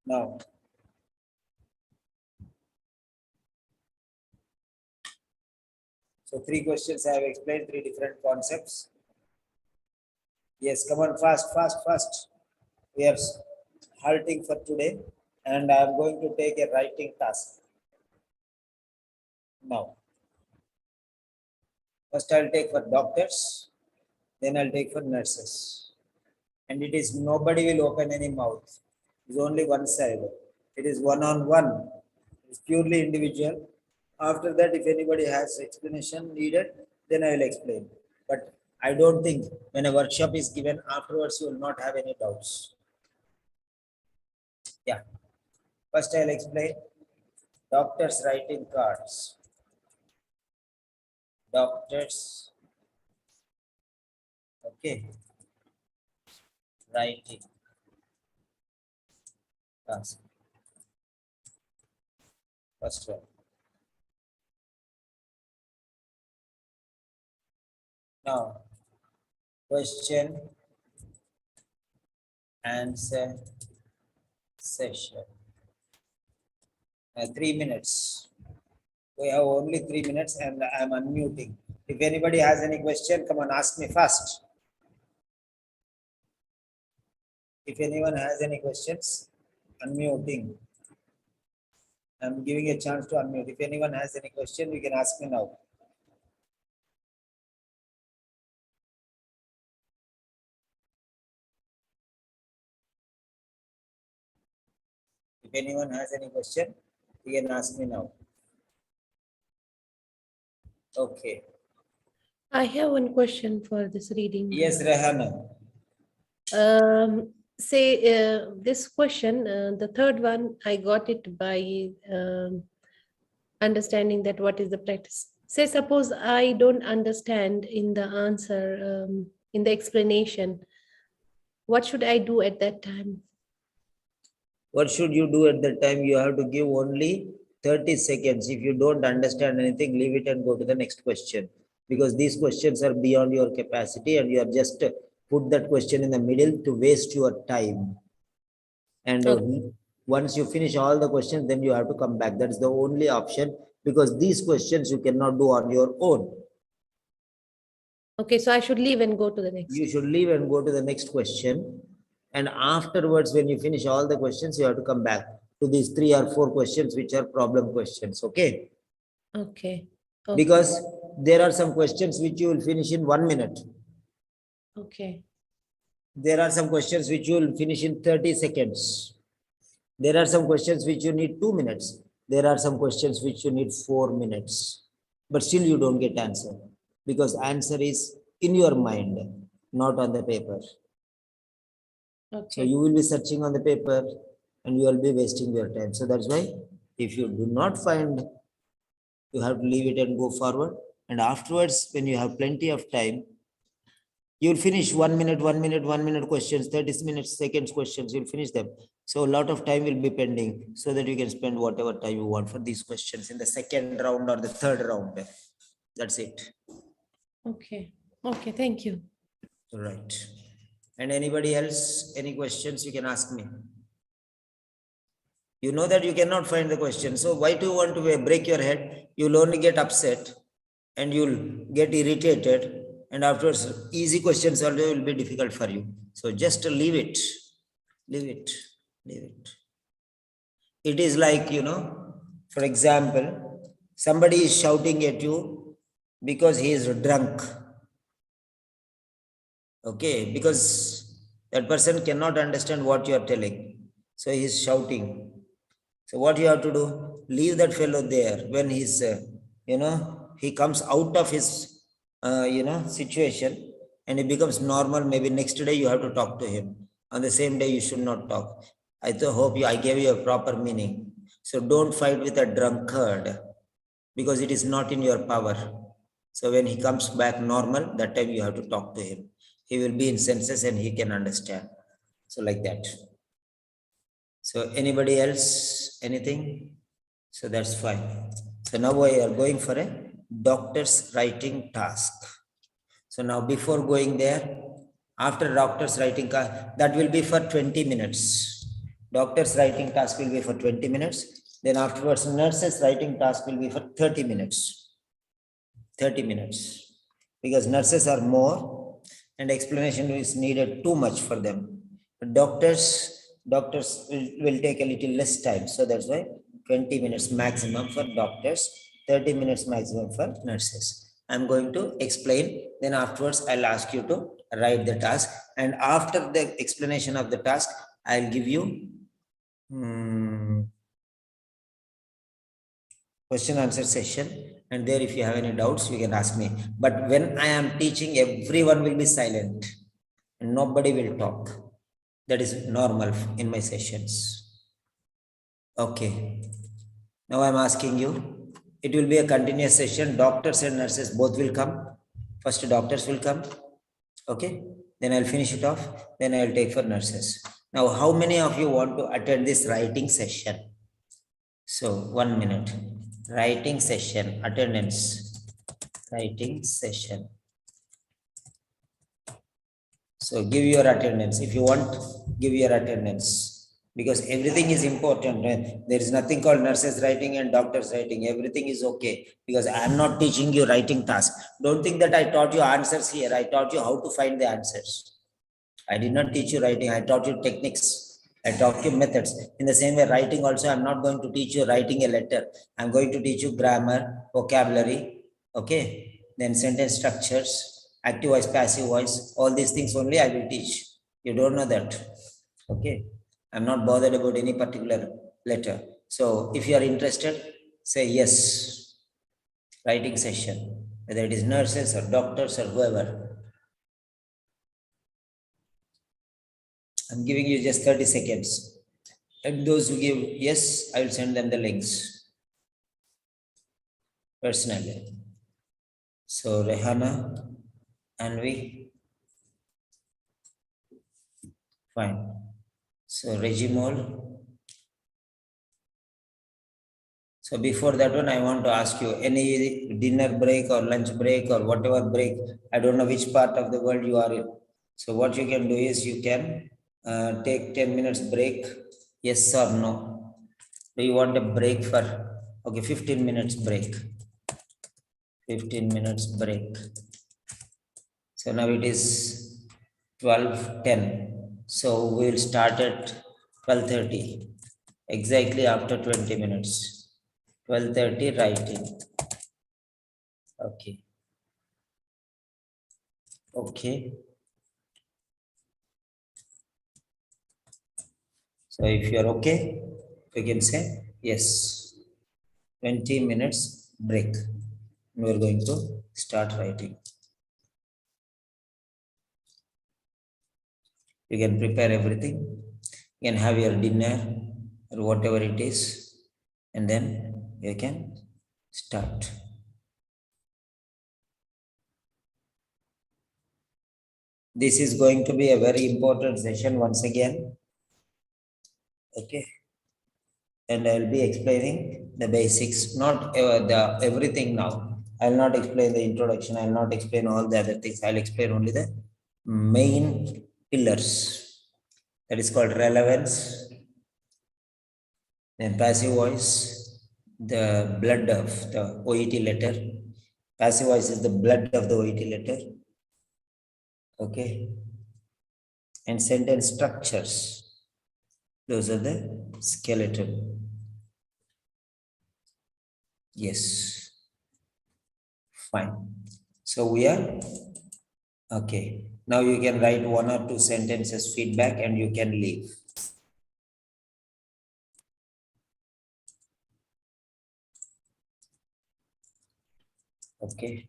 Now, so 3 questions I have explained, 3 different concepts. Yes, come on, fast, fast, fast. We are halting for today, and I am going to take a writing task. Now, first I'll take for doctors, then I'll take for nurses. And it is nobody will open any mouth. It's only one side. It is one-on-one. It's purely individual. After that, if anybody has explanation needed, then I will explain. But I don't think when a workshop is given, afterwards you will not have any doubts. Yeah. First I'll explain doctors writing cards. Doctors. Okay. Writing. Task. First one. Now, question, answer, session. 3 minutes. We have only 3 minutes and I am unmuting. If anybody has any question, come on, ask me fast. If anyone has any questions, unmuting. I'm giving a chance to unmute. If anyone has any question, you can ask me now. If anyone has any question, you can ask me now. Okay. I have one question for this reading. Yes, Rehana. This question, the third one, I got it by understanding that what is the practice. Say, suppose I don't understand in the answer, in the explanation, what should I do at that time? What should you do at that time? You have to give only 30 seconds. If you don't understand anything, leave it and go to the next question. Because these questions are beyond your capacity and you have just put that question in the middle to waste your time. And once you finish all the questions, then you have to come back. That's the only option because these questions you cannot do on your own. Okay, so I should leave and go to the next. You should leave and go to the next question. And afterwards, when you finish all the questions, you have to come back to these 3 or 4 questions, which are problem questions. Okay. Okay. Because there are some questions which you will finish in 1 minute. Okay. There are some questions which you will finish in 30 seconds. There are some questions which you need 2 minutes. There are some questions which you need 4 minutes. But still you don't get answer. Because answer is in your mind, not on the paper. Okay. So you will be searching on the paper and you will be wasting your time. So that's why if you do not find, you have to leave it and go forward. And afterwards, when you have plenty of time, you will finish 1 minute, 1 minute, 1 minute questions, 30 minutes, seconds questions, you'll finish them. So a lot of time will be pending so that you can spend whatever time you want for these questions in the second round or the third round. That's it. Okay. Okay, thank you. Right. And anybody else, any questions you can ask me. You know that you cannot find the question. So why do you want to break your head? You'll only get upset and you'll get irritated. And afterwards, easy questions also will be difficult for you. So just leave it. Leave it. Leave it. It is like, for example, somebody is shouting at you because he is drunk. Okay, because that person cannot understand what you are telling. So he is shouting. So what you have to do, leave that fellow there when he's, he comes out of his, situation and it becomes normal. Maybe next day you have to talk to him. On the same day, you should not talk. I hope I gave you a proper meaning. So don't fight with a drunkard because it is not in your power. So when he comes back normal, that time you have to talk to him. He will be in senses and he can understand. So like that. So anybody else, anything? So that's fine. So now we are going for a doctor's writing task. So now before going there, after doctor's writing task, that will be for 20 minutes. Doctor's writing task will be for 20 minutes. Then afterwards, nurse's writing task will be for 30 minutes. 30 minutes. Because nurses are more and explanation is needed too much for them. Doctors will take a little less time. So that's why 20 minutes maximum for doctors, 30 minutes maximum for nurses. I'm going to explain. Then afterwards, I'll ask you to write the task. And after the explanation of the task, I'll give you question answer session. And there, if you have any doubts, you can ask me. But when I am teaching, everyone will be silent and nobody will talk. That is normal in my sessions. Okay. Now I'm asking you, it will be a continuous session. Doctors and nurses both will come. First doctors will come. Okay. Then I'll finish it off. Then I'll take for nurses. Now, how many of you want to attend this writing session? So 1 minute. Writing session, attendance. Writing session. So give your attendance. If you want, give your attendance. Because everything is important. There is nothing called nurses writing and doctors writing. Everything is okay. Because I am not teaching you writing task. Don't think that I taught you answers here. I taught you how to find the answers. I did not teach you writing. I taught you techniques. I taught you methods. In the same way, writing also, I'm not going to teach you writing a letter. I'm going to teach you grammar, vocabulary, okay? Then sentence structures, active voice, passive voice, all these things only I will teach. You don't know that, okay? I'm not bothered about any particular letter. So if you are interested, say yes. Writing session, whether it is nurses or doctors or whoever. I'm giving you just 30 seconds. And those who give yes, I will send them the links personally. So Rehana, Anvi, fine. So Regimol. So before that one, I want to ask you, any dinner break or lunch break or whatever break, I don't know which part of the world you are in. So what you can do is you can take 10 minutes break, yes or no. Do you want a break for, okay, 15 minutes break. 15 minutes break. So now it is 12:10. So we will start at 12:30, exactly after 20 minutes. 12:30 writing. Okay. Okay. So if you are okay, you can say yes. 20 minutes break. We are going to start writing. You can prepare everything. You can have your dinner or whatever it is, and then you can start. This is going to be a very important session once again. Okay. And I will be explaining the basics, not the everything now. I will not explain the introduction. I will not explain all the other things. I will explain only the main pillars. That is called relevance, then passive voice, the blood of the OET letter. Passive voice is the blood of the OET letter. Okay. And sentence structures. Those are the skeleton. Yes. Fine. So we are okay. Now you can write 1 or 2 sentences feedback and you can leave. Okay.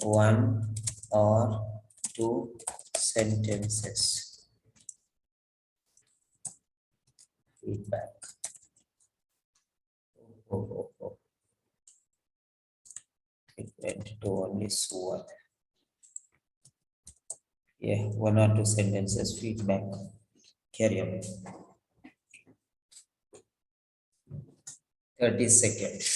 1 or 2 sentences feedback. Oh. It went to only SWOT. Yeah, 1 or 2 sentences feedback. Carry on. 30 seconds.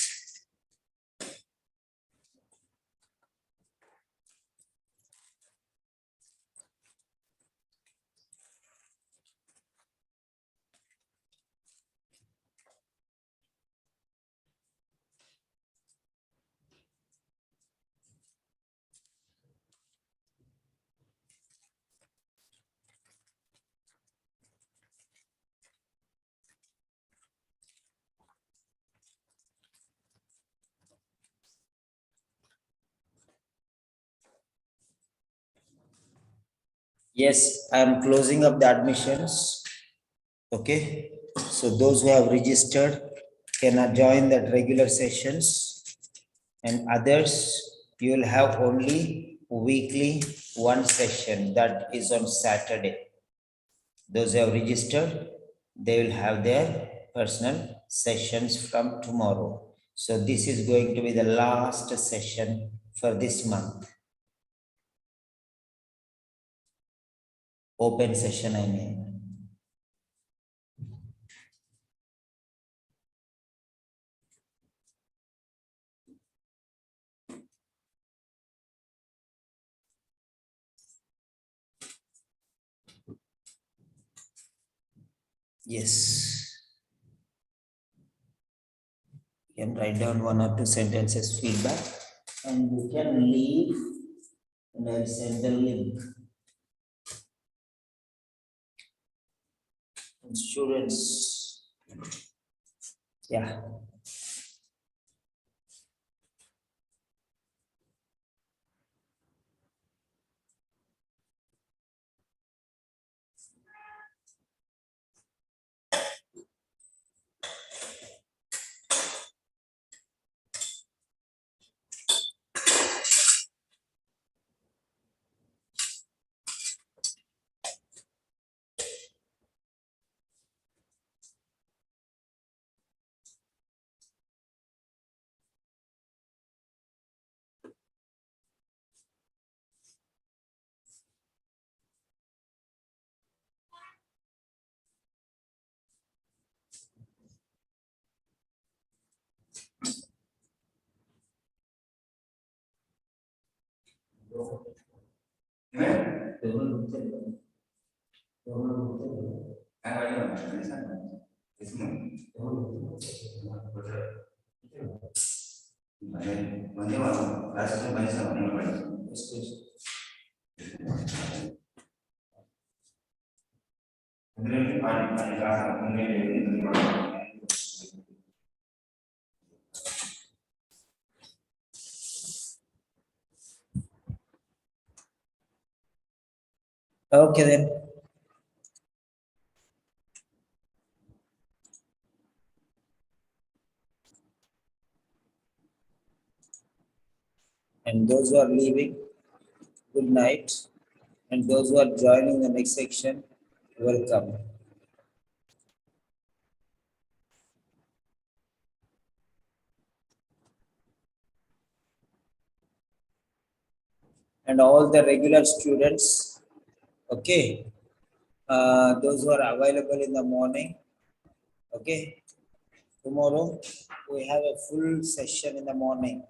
Yes, I am closing up the admissions. Okay, so those who have registered can join that regular sessions, and others you will have only weekly one session, that is on Saturday. Those who have registered, they will have their personal sessions from tomorrow. So this is going to be the last session for this month. Open session, I mean. Yes. You can write down 1 or 2 sentences feedback, and you can leave, and I'll send the link. And students, yeah. Okay then. And those who are leaving, good night. And those who are joining the next section, welcome. And all the regular students, okay, those who are available in the morning, okay, tomorrow we have a full session in the morning.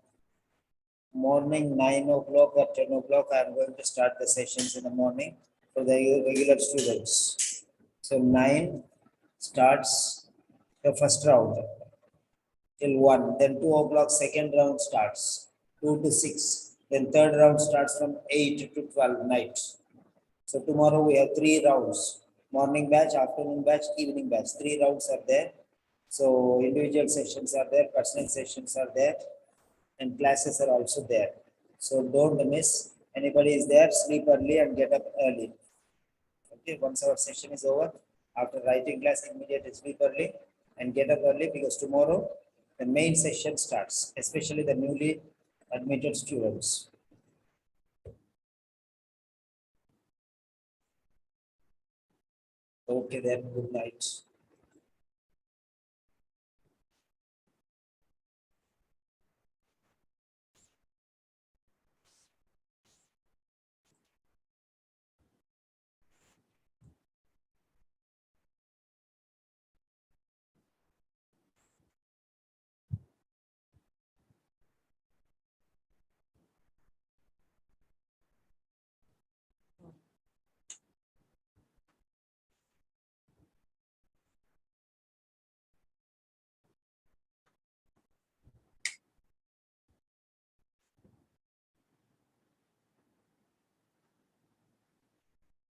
Morning 9 o'clock or 10 o'clock, I am going to start the sessions in the morning for the regular students. So 9 starts the first round till 1, then 2 o'clock second round starts, 2 to 6, then third round starts from 8 to 12 night. So tomorrow we have 3 rounds, morning batch, afternoon batch, evening batch, 3 rounds are there. So individual sessions are there, personal sessions are there, and classes are also there. So don't miss. Anybody is there, sleep early and get up early. Okay, once our session is over, after writing class, immediately sleep early and get up early, because tomorrow the main session starts, especially the newly admitted students. Okay then, good night.